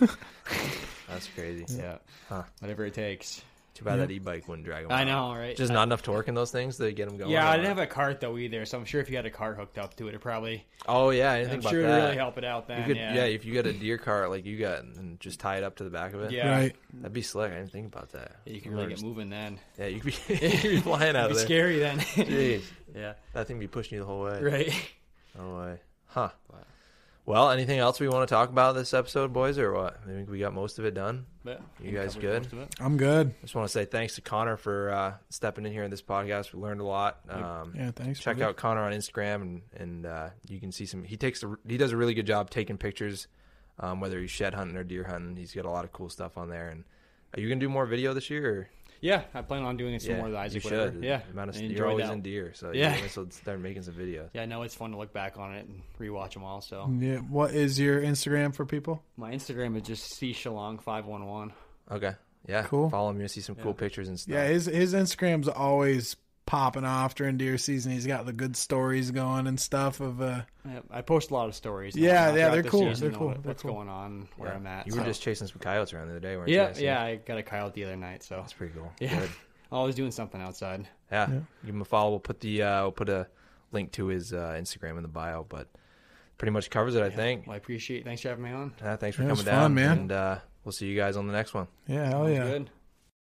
That's crazy. yeah. Huh. Whatever it takes. Too bad that e-bike wouldn't drag them. I out. know, right? Just not enough torque in those things to get them going. Yeah, or I didn't what? have a cart though either, so I'm sure if you had a cart hooked up to it, it probably. Oh yeah, I didn't I'm think about sure it that. would really help it out then. You could, yeah. if you got a deer cart like you got and just tie it up to the back of it. Yeah. Right. That'd be slick. I didn't think about that. You can really get moving then. Yeah, you could be, you'd be flying out It'd of be there. scary then. Jeez, yeah. that thing be pushing you the whole way. Right. No way. Huh. Well, anything else we want to talk about this episode, boys, or what? I think we got most of it done. But You guys covered good? most of it. I'm good. Just want to say thanks to Connor for stepping in here in this podcast. We learned a lot. Yeah, thanks. Check brother. out Connor on Instagram, and you can see some. He does a really good job taking pictures whether he's shed hunting or deer hunting. He's got a lot of cool stuff on there. And are you gonna do more video this year? Or? Yeah, I plan on doing some more with Isaac. You whatever. should. Yeah, You're always in deer, so yeah, you should start making some videos. Yeah, I know it's fun to look back on it and rewatch them all. So yeah, what is your Instagram for people? My Instagram is just Schellong511. Okay, yeah, cool. Follow him. You'll see some cool pictures and stuff. Yeah, his Instagram's always popping off during deer season. He's got the good stories going and stuff of I post a lot of stories. They're cool. They're cool. What's going on, where I'm at. You were just chasing some coyotes around the other day, weren't you? Yeah, I got a coyote the other night, so that's pretty cool. Yeah, Good. always doing something outside. Yeah. Give him a follow. We'll put a link to his Instagram in the bio, but pretty much covers it, I think. Well, I appreciate it. Thanks for having me on. Thanks for it was coming down, fun, man. and we'll see you guys on the next one. yeah, hell yeah. Good.